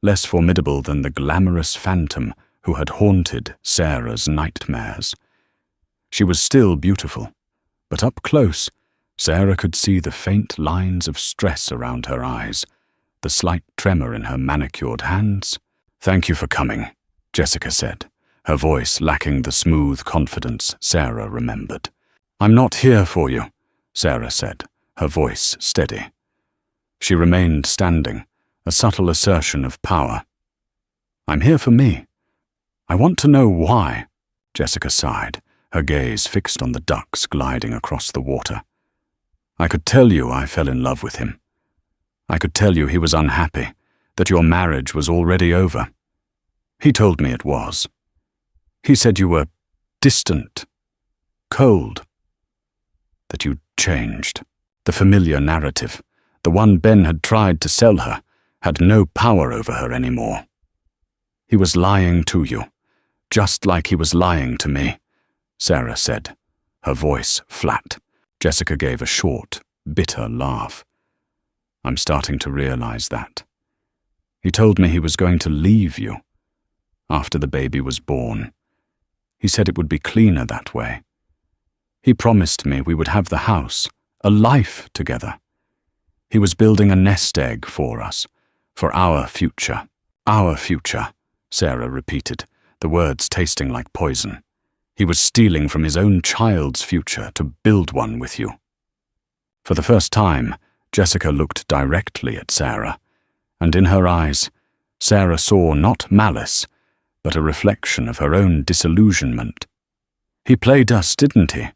less formidable than the glamorous phantom who had haunted Sarah's nightmares. She was still beautiful, but up close, Sarah could see the faint lines of stress around her eyes, the slight tremor in her manicured hands. "Thank you for coming," Jessica said, her voice lacking the smooth confidence Sarah remembered. "I'm not here for you," Sarah said, her voice steady. She remained standing, a subtle assertion of power. "I'm here for me. I want to know why," Jessica sighed, her gaze fixed on the ducks gliding across the water. "I could tell you I fell in love with him. I could tell you he was unhappy, that your marriage was already over. He told me it was. He said you were distant, cold, that you'd changed. The familiar narrative, the one Ben had tried to sell her, had no power over her anymore. He was lying to you, just like he was lying to me," Sarah said, her voice flat. Jessica gave a short, bitter laugh. "I'm starting to realize that. He told me he was going to leave you after the baby was born. He said it would be cleaner that way. He promised me we would have the house, a life together. He was building a nest egg for us, for our future." "Our future," Sarah repeated, the words tasting like poison. "He was stealing from his own child's future to build one with you." For the first time, Jessica looked directly at Sarah, and in her eyes, Sarah saw not malice, but a reflection of her own disillusionment. "He played us, didn't he?"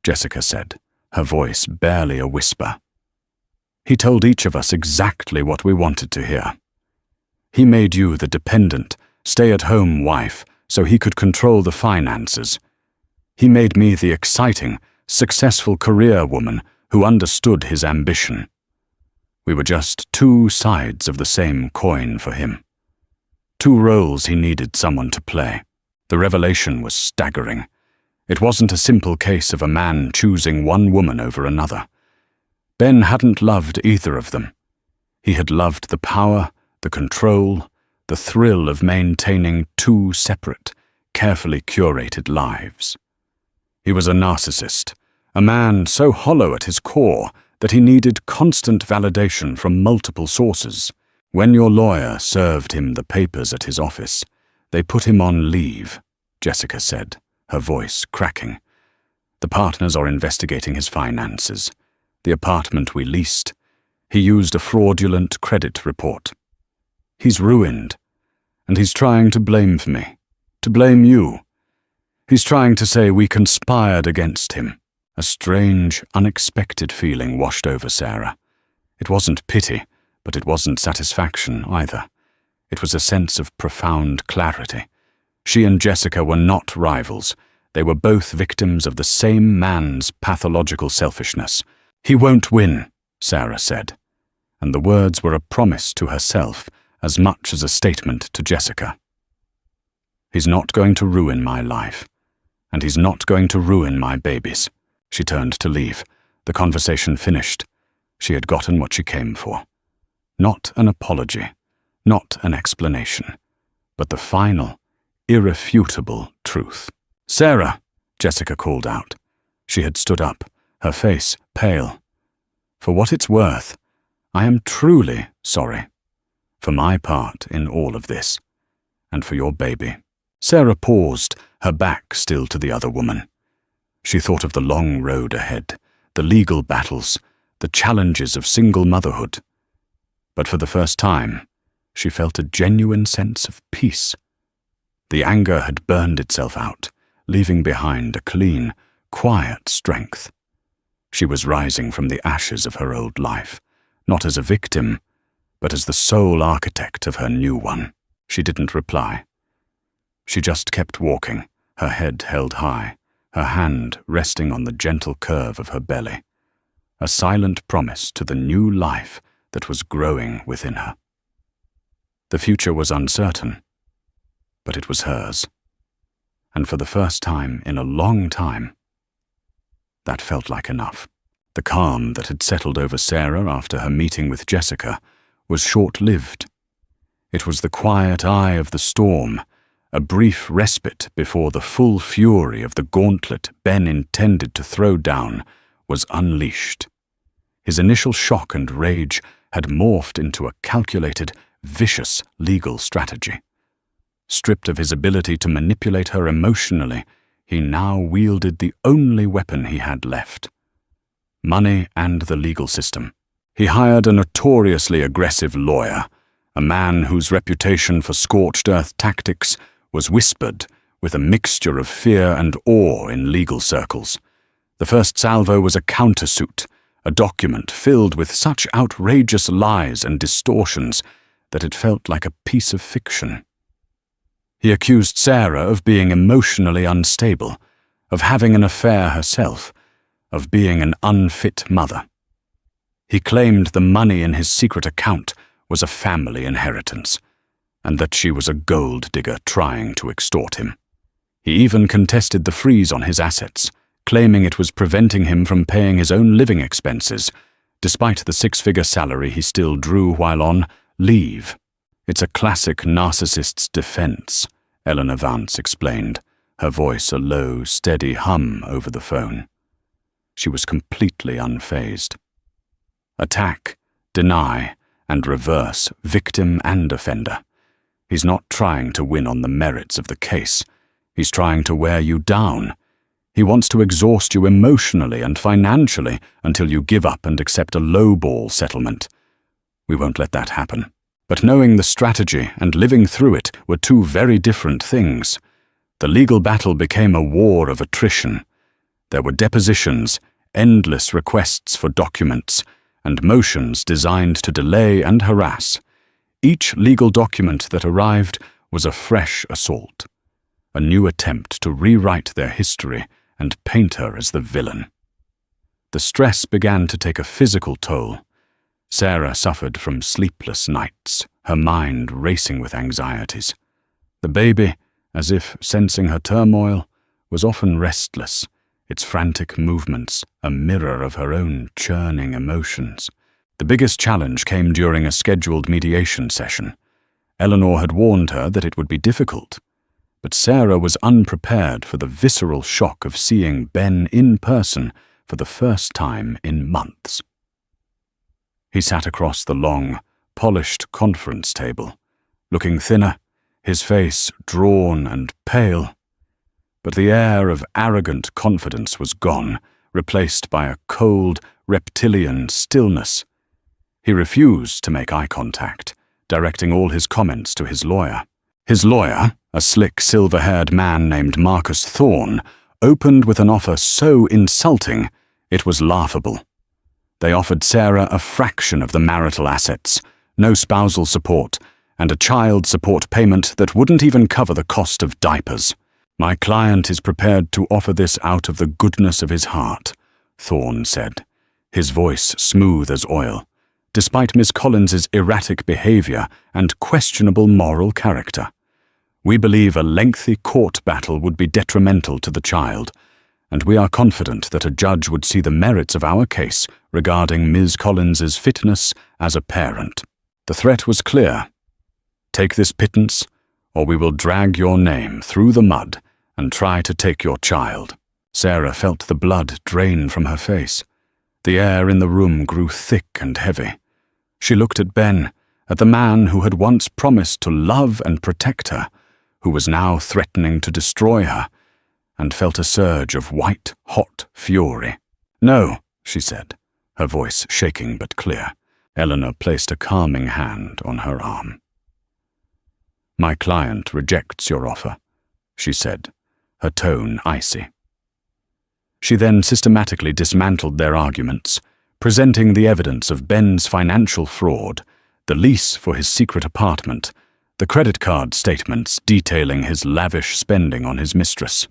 Jessica said, her voice barely a whisper. "He told each of us exactly what we wanted to hear. He made you the dependent, stay-at-home wife so he could control the finances. He made me the exciting, successful career woman who understood his ambition. We were just two sides of the same coin for him. Two roles he needed someone to play. The revelation was staggering. It wasn't a simple case of a man choosing one woman over another. Ben hadn't loved either of them. He had loved the power, the control, the thrill of maintaining two separate, carefully curated lives. He was a narcissist, a man so hollow at his core that he needed constant validation from multiple sources. When your lawyer served him the papers at his office, they put him on leave, Jessica said, her voice cracking. The partners are investigating his finances, the apartment we leased. He used a fraudulent credit report. He's ruined, and he's trying to blame me, to blame you. He's trying to say we conspired against him. A strange, unexpected feeling washed over Sarah. It wasn't pity, but it wasn't satisfaction either. It was a sense of profound clarity. She and Jessica were not rivals. They were both victims of the same man's pathological selfishness. "He won't win," Sarah said, and the words were a promise to herself as much as a statement to Jessica. "He's not going to ruin my life, and he's not going to ruin my babies." She turned to leave. The conversation finished. She had gotten what she came for. Not an apology, not an explanation, but the final, irrefutable truth. "Sarah," Jessica called out. She had stood up, her face pale. "For what it's worth, I am truly sorry. For my part in all of this, and for your baby." Sarah paused, her back still to the other woman. She thought of the long road ahead, the legal battles, the challenges of single motherhood. But for the first time, she felt a genuine sense of peace. The anger had burned itself out, leaving behind a clean, quiet strength. She was rising from the ashes of her old life, not as a victim, but as the sole architect of her new one. She didn't reply. She just kept walking, her head held high, her hand resting on the gentle curve of her belly, a silent promise to the new life that was growing within her. The future was uncertain, but it was hers. And for the first time in a long time, that felt like enough. The calm that had settled over Sarah after her meeting with Jessica was short-lived. It was the quiet eye of the storm, a brief respite before the full fury of the gauntlet Ben intended to throw down was unleashed. His initial shock and rage had morphed into a calculated, vicious legal strategy. Stripped of his ability to manipulate her emotionally, he now wielded the only weapon he had left: money and the legal system. He hired a notoriously aggressive lawyer, a man whose reputation for scorched-earth tactics was whispered with a mixture of fear and awe in legal circles. The first salvo was a countersuit, a document filled with such outrageous lies and distortions that it felt like a piece of fiction. He accused Sarah of being emotionally unstable, of having an affair herself, of being an unfit mother. He claimed the money in his secret account was a family inheritance, and that she was a gold digger trying to extort him. He even contested the freeze on his assets, claiming it was preventing him from paying his own living expenses, despite the six-figure salary he still drew while on leave. "It's a classic narcissist's defense," Eleanor Vance explained, her voice a low, steady hum over the phone. She was completely unfazed. Attack, deny, and reverse, victim and offender. He's not trying to win on the merits of the case. He's trying to wear you down. He wants to exhaust you emotionally and financially until you give up and accept a lowball settlement. We won't let that happen. But knowing the strategy and living through it were two very different things. The legal battle became a war of attrition. There were depositions, endless requests for documents, and motions designed to delay and harass. Each legal document that arrived was a fresh assault, a new attempt to rewrite their history and paint her as the villain. The stress began to take a physical toll. Sarah suffered from sleepless nights, her mind racing with anxieties. The baby, as if sensing her turmoil, was often restless, its frantic movements a mirror of her own churning emotions. The biggest challenge came during a scheduled mediation session. Eleanor had warned her that it would be difficult, but Sarah was unprepared for the visceral shock of seeing Ben in person for the first time in months. He sat across the long, polished conference table, looking thinner, his face drawn and pale. But the air of arrogant confidence was gone, replaced by a cold, reptilian stillness. He refused to make eye contact, directing all his comments to his lawyer. His lawyer, a slick, silver-haired man named Marcus Thorne, opened with an offer so insulting it was laughable. They offered Sarah a fraction of the marital assets, no spousal support, and a child support payment that wouldn't even cover the cost of diapers. "My client is prepared to offer this out of the goodness of his heart," Thorne said, his voice smooth as oil, despite Miss Collins's erratic behavior and questionable moral character. "We believe a lengthy court battle would be detrimental to the child, and we are confident that a judge would see the merits of our case regarding Ms. Collins's fitness as a parent." The threat was clear. "Take this pittance, or we will drag your name through the mud and try to take your child." Sarah felt the blood drain from her face. The air in the room grew thick and heavy. She looked at Ben, at the man who had once promised to love and protect her, who was now threatening to destroy her, and felt a surge of white-hot fury. "No," she said, her voice shaking but clear. Eleanor placed a calming hand on her arm. "My client rejects your offer," she said, her tone icy. She then systematically dismantled their arguments, presenting the evidence of Ben's financial fraud, the lease for his secret apartment, the credit card statements detailing his lavish spending on his mistress.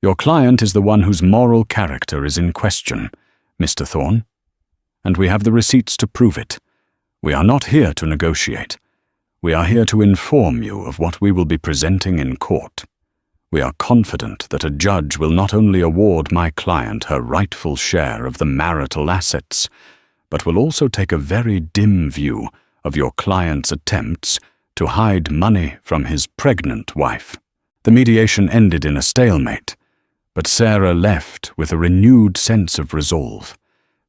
"Your client is the one whose moral character is in question, Mr. Thorne, and we have the receipts to prove it. We are not here to negotiate. We are here to inform you of what we will be presenting in court. We are confident that a judge will not only award my client her rightful share of the marital assets, but will also take a very dim view of your client's attempts to hide money from his pregnant wife." The mediation ended in a stalemate, but Sarah left with a renewed sense of resolve.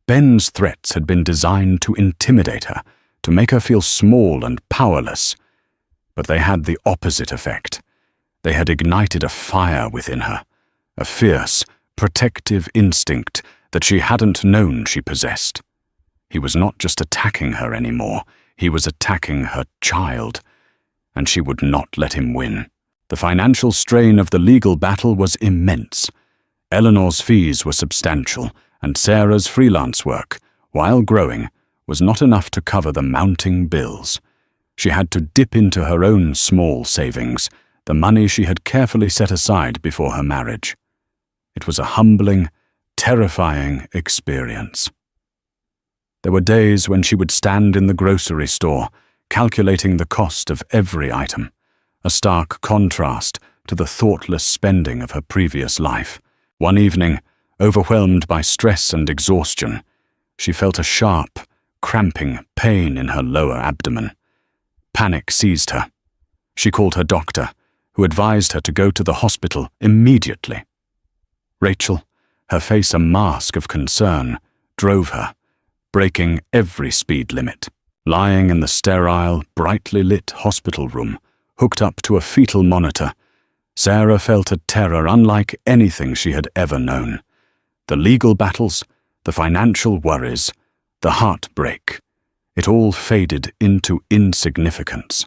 Ben's threats had been designed to intimidate her, to make her feel small and powerless, but they had the opposite effect. They had ignited a fire within her, a fierce, protective instinct that she hadn't known she possessed. He was not just attacking her anymore, he was attacking her child, and she would not let him win. The financial strain of the legal battle was immense. Eleanor's fees were substantial, and Sarah's freelance work, while growing, was not enough to cover the mounting bills. She had to dip into her own small savings, the money she had carefully set aside before her marriage. It was a humbling, terrifying experience. There were days when she would stand in the grocery store, calculating the cost of every item, a stark contrast to the thoughtless spending of her previous life. One evening, overwhelmed by stress and exhaustion, she felt a sharp, cramping pain in her lower abdomen. Panic seized her. She called her doctor, who advised her to go to the hospital immediately. Rachel, her face a mask of concern, drove her, breaking every speed limit. Lying in the sterile, brightly lit hospital room, hooked up to a fetal monitor, Sarah felt a terror unlike anything she had ever known. The legal battles, the financial worries, the heartbreak, it all faded into insignificance.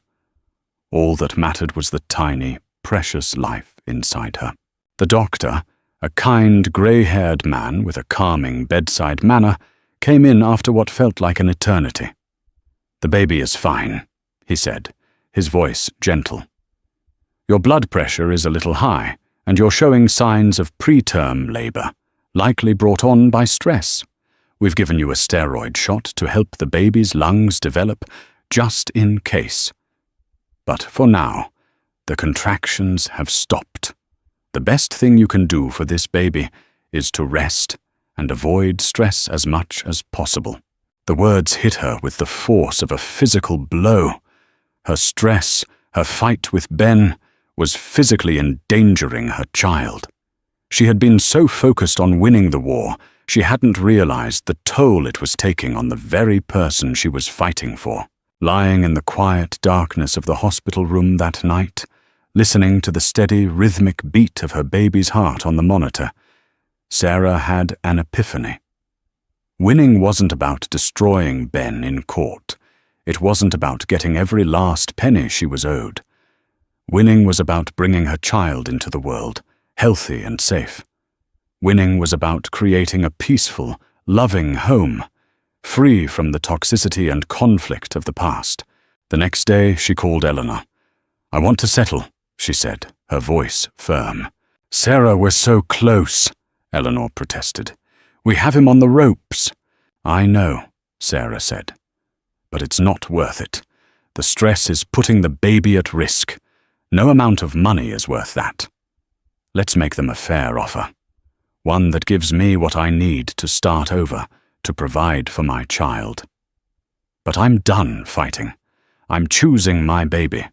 All that mattered was the tiny, precious life inside her. The doctor, a kind, grey-haired man with a calming bedside manner, came in after what felt like an eternity. "The baby is fine," he said, his voice gentle. "Your blood pressure is a little high, and you're showing signs of preterm labor, likely brought on by stress. We've given you a steroid shot to help the baby's lungs develop, just in case. But for now, the contractions have stopped. The best thing you can do for this baby is to rest and avoid stress as much as possible." The words hit her with the force of a physical blow. Her stress, her fight with Ben, was physically endangering her child. She had been so focused on winning the war, she hadn't realized the toll it was taking on the very person she was fighting for. Lying in the quiet darkness of the hospital room that night, listening to the steady, rhythmic beat of her baby's heart on the monitor, Sarah had an epiphany. Winning wasn't about destroying Ben in court. It wasn't about getting every last penny she was owed. Winning was about bringing her child into the world, healthy and safe. Winning was about creating a peaceful, loving home, free from the toxicity and conflict of the past. The next day, she called Eleanor. "I want to settle," she said, her voice firm. "Sarah, we're so close," Eleanor protested. "We have him on the ropes." "I know," Sarah said. "But it's not worth it. The stress is putting the baby at risk. No amount of money is worth that. Let's make them a fair offer. One that gives me what I need to start over, to provide for my child. But I'm done fighting. I'm choosing my baby.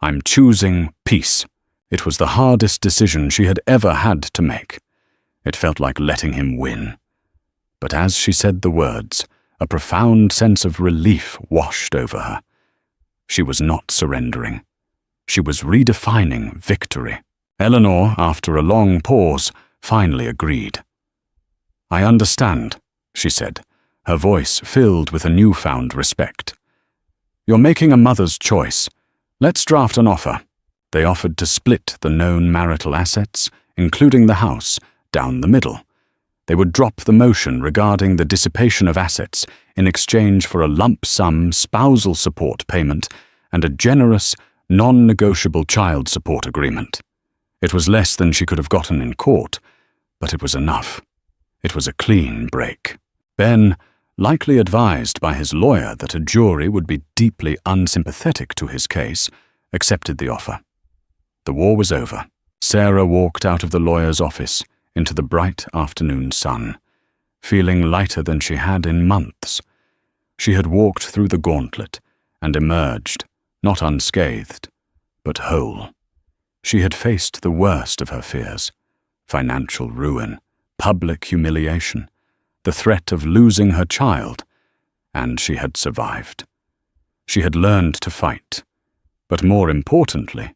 I'm choosing peace." It was the hardest decision she had ever had to make. It felt like letting him win. But as she said the words, a profound sense of relief washed over her. She was not surrendering. She was redefining victory. Eleanor, after a long pause, finally agreed. "I understand," she said, her voice filled with a newfound respect. "You're making a mother's choice. Let's draft an offer." They offered to split the known marital assets, including the house, down the middle. They would drop the motion regarding the dissipation of assets in exchange for a lump sum spousal support payment and a generous, non-negotiable child support agreement. It was less than she could have gotten in court, but it was enough. It was a clean break. Ben, likely advised by his lawyer that a jury would be deeply unsympathetic to his case, accepted the offer. The war was over. Sarah walked out of the lawyer's office into the bright afternoon sun, feeling lighter than she had in months. She had walked through the gauntlet and emerged, not unscathed, but whole. She had faced the worst of her fears: financial ruin, public humiliation, the threat of losing her child, and she had survived. She had learned to fight, but more importantly,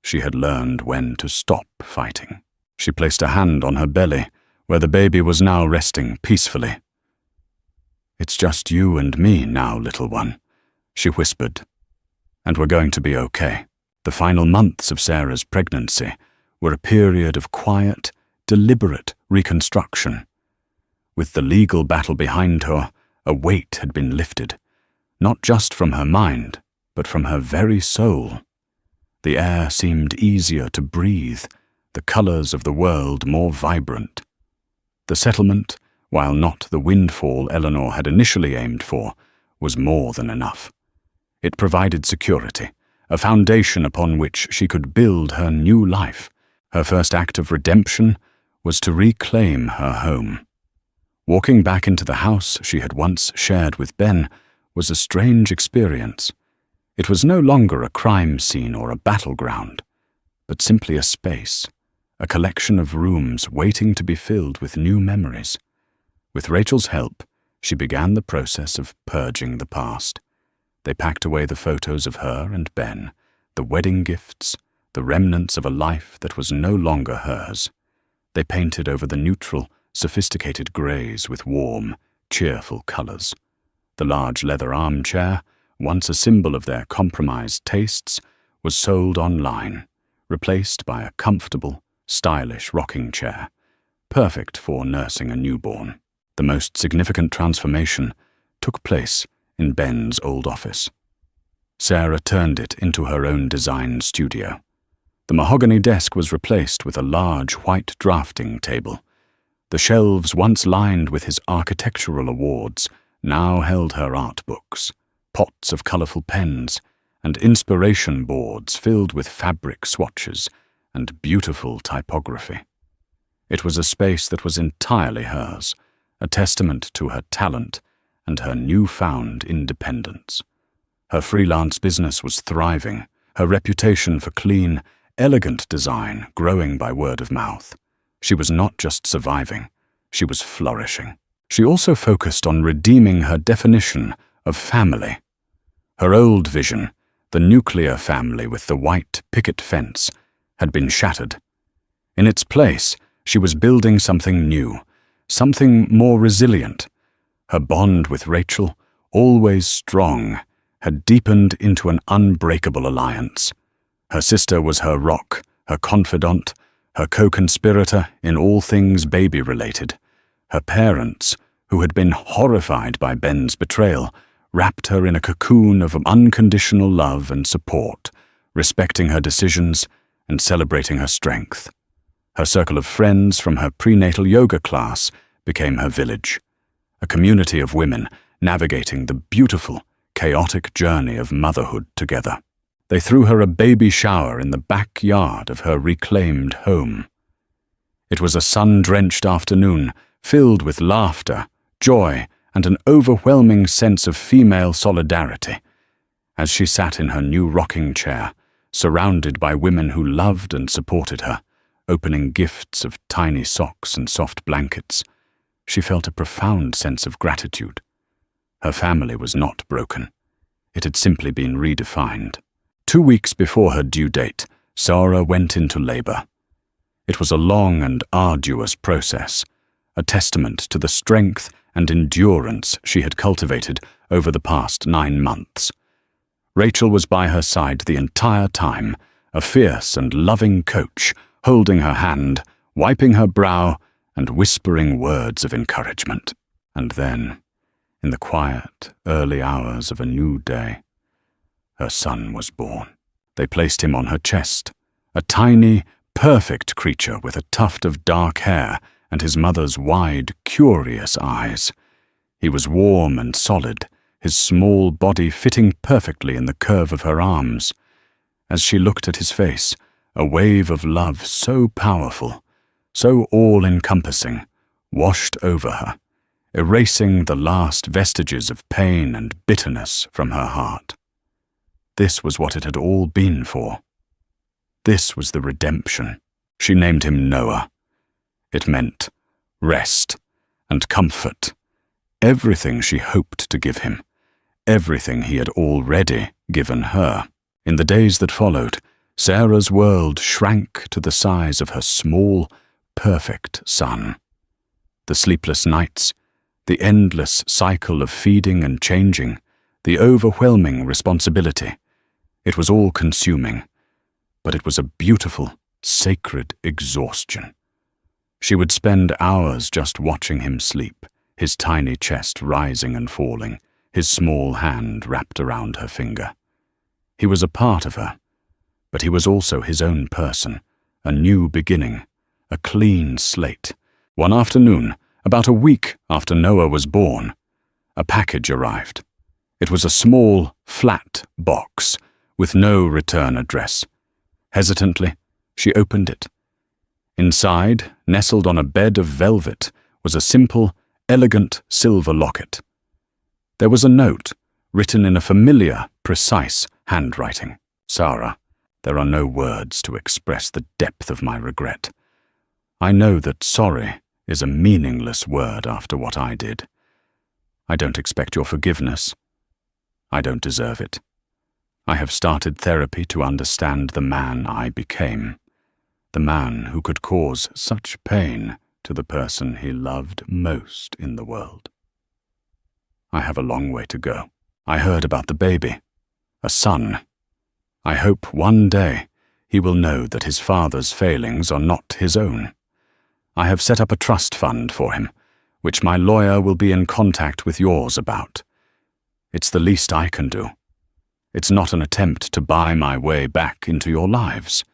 she had learned when to stop fighting. She placed a hand on her belly, where the baby was now resting peacefully. "It's just you and me now, little one," she whispered. "And we're going to be okay." The final months of Sarah's pregnancy were a period of quiet, deliberate reconstruction. With the legal battle behind her, a weight had been lifted, not just from her mind, but from her very soul. The air seemed easier to breathe, the colors of the world more vibrant. The settlement, while not the windfall Eleanor had initially aimed for, was more than enough. It provided security, a foundation upon which she could build her new life. Her first act of redemption was to reclaim her home. Walking back into the house she had once shared with Ben was a strange experience. It was no longer a crime scene or a battleground, but simply a space, a collection of rooms waiting to be filled with new memories. With Rachel's help, she began the process of purging the past. They packed away the photos of her and Ben, the wedding gifts, the remnants of a life that was no longer hers. They painted over the neutral, sophisticated greys with warm, cheerful colors. The large leather armchair, once a symbol of their compromised tastes, was sold online, replaced by a comfortable, stylish rocking chair, perfect for nursing a newborn. The most significant transformation took place in Ben's old office. Sarah turned it into her own design studio. The mahogany desk was replaced with a large white drafting table. The shelves once lined with his architectural awards now held her art books, pots of colorful pens, and inspiration boards filled with fabric swatches and beautiful typography. It was a space that was entirely hers, a testament to her talent and her newfound independence. Her freelance business was thriving, her reputation for clean, elegant design growing by word of mouth. She was not just surviving, she was flourishing. She also focused on redeeming her definition of family. Her old vision, The nuclear family with the white picket fence had been shattered. In its place, she was building something new, something more resilient. Her bond with Rachel, always strong, had deepened into an unbreakable alliance. Her sister was her rock, her confidant, her co-conspirator in all things baby-related. Her parents, who had been horrified by Ben's betrayal, wrapped her in a cocoon of unconditional love and support, respecting her decisions and celebrating her strength. Her circle of friends from her prenatal yoga class became her village, a community of women navigating the beautiful, chaotic journey of motherhood together. They threw her a baby shower in the backyard of her reclaimed home. It was a sun-drenched afternoon, filled with laughter, joy, and an overwhelming sense of female solidarity. As she sat in her new rocking chair, surrounded by women who loved and supported her, opening gifts of tiny socks and soft blankets, she felt a profound sense of gratitude. Her family was not broken. It had simply been redefined. 2 weeks before her due date, Sarah went into labor. It was a long and arduous process, a testament to the strength and endurance she had cultivated over the past 9 months. Rachel was by her side the entire time, a fierce and loving coach, holding her hand, wiping her brow, and whispering words of encouragement. And then, in the quiet, early hours of a new day, her son was born. They placed him on her chest, a tiny, perfect creature with a tuft of dark hair and his mother's wide, curious eyes. He was warm and solid, his small body fitting perfectly in the curve of her arms. As she looked at his face, a wave of love so powerful, so all-encompassing, washed over her, erasing the last vestiges of pain and bitterness from her heart. This was what it had all been for. This was the redemption. She named him Noah. It meant rest and comfort, everything she hoped to give him, everything he had already given her. In the days that followed, Sarah's world shrank to the size of her small, perfect son. The sleepless nights, the endless cycle of feeding and changing, the overwhelming responsibility. It was all consuming, but it was a beautiful, sacred exhaustion. She would spend hours just watching him sleep, his tiny chest rising and falling, his small hand wrapped around her finger. He was a part of her, but he was also his own person, a new beginning, a clean slate. One afternoon, about a week after Noah was born, a package arrived. It was a small, flat box with no return address. Hesitantly, she opened it. Inside, nestled on a bed of velvet, was a simple, elegant silver locket. There was a note, written in a familiar, precise handwriting. Sarah, there are no words to express the depth of my regret. I know that sorry is a meaningless word after what I did. I don't expect your forgiveness. I don't deserve it. I have started therapy to understand the man I became, the man who could cause such pain to the person he loved most in the world. I have a long way to go. I heard about the baby, a son. I hope one day he will know that his father's failings are not his own. I have set up a trust fund for him, which my lawyer will be in contact with yours about. It's the least I can do. It's not an attempt to buy my way back into your lives,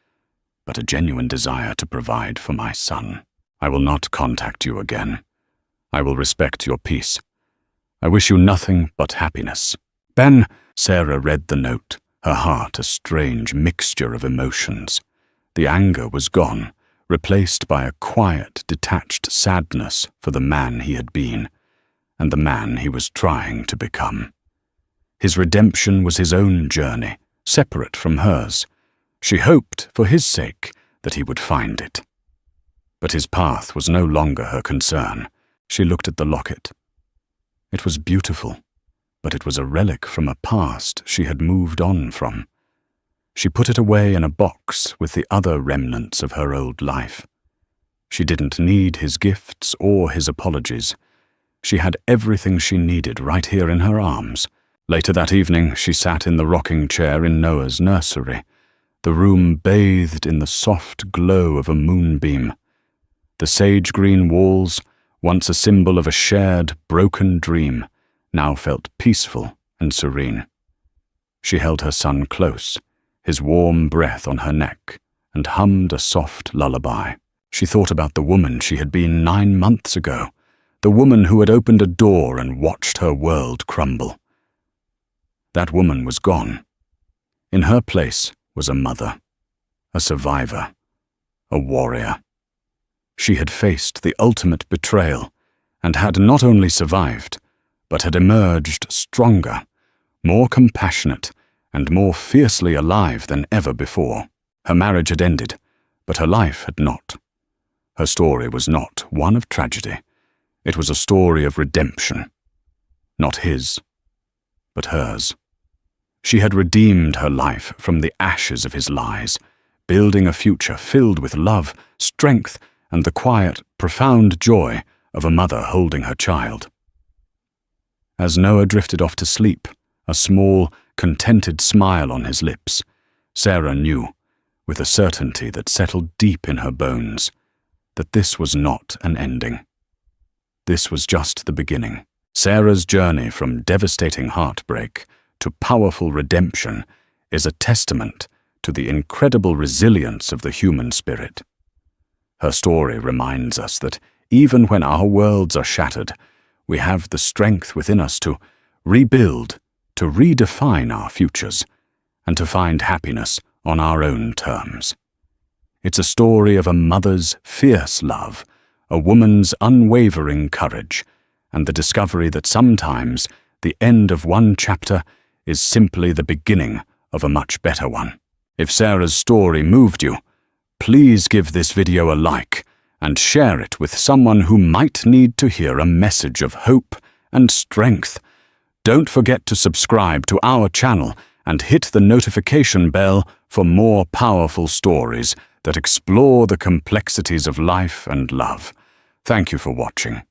but a genuine desire to provide for my son. I will not contact you again. I will respect your peace. I wish you nothing but happiness. Ben, Sarah read the note, her heart a strange mixture of emotions. The anger was gone, replaced by a quiet, detached sadness for the man he had been, and the man he was trying to become. His redemption was his own journey, separate from hers. She hoped, for his sake, that he would find it. But his path was no longer her concern. She looked at the locket. It was beautiful, but it was a relic from a past she had moved on from. She put it away in a box with the other remnants of her old life. She didn't need his gifts or his apologies. She had everything she needed right here in her arms. Later that evening, she sat in the rocking chair in Noah's nursery, the room bathed in the soft glow of a moonbeam. The sage-green walls, once a symbol of a shared, broken dream, now felt peaceful and serene. She held her son close, his warm breath on her neck, and hummed a soft lullaby. She thought about the woman she had been 9 months ago, the woman who had opened a door and watched her world crumble. That woman was gone. In her place was a mother, a survivor, a warrior. She had faced the ultimate betrayal and had not only survived, but had emerged stronger, more compassionate, and more fiercely alive than ever before. Her marriage had ended, but her life had not. Her story was not one of tragedy. It was a story of redemption. Not his, but hers. She had redeemed her life from the ashes of his lies, building a future filled with love, strength, and the quiet, profound joy of a mother holding her child. As Noah drifted off to sleep, a small, contented smile on his lips, Sarah knew, with a certainty that settled deep in her bones, that this was not an ending. This was just the beginning. Sarah's journey from devastating heartbreak to powerful redemption is a testament to the incredible resilience of the human spirit. Her story reminds us that even when our worlds are shattered, we have the strength within us to rebuild, to redefine our futures, and to find happiness on our own terms. It's a story of a mother's fierce love, a woman's unwavering courage, and the discovery that sometimes the end of one chapter is simply the beginning of a much better one. If Sarah's story moved you, please give this video a like and share it with someone who might need to hear a message of hope and strength. Don't forget to subscribe to our channel and hit the notification bell for more powerful stories that explore the complexities of life and love. Thank you for watching.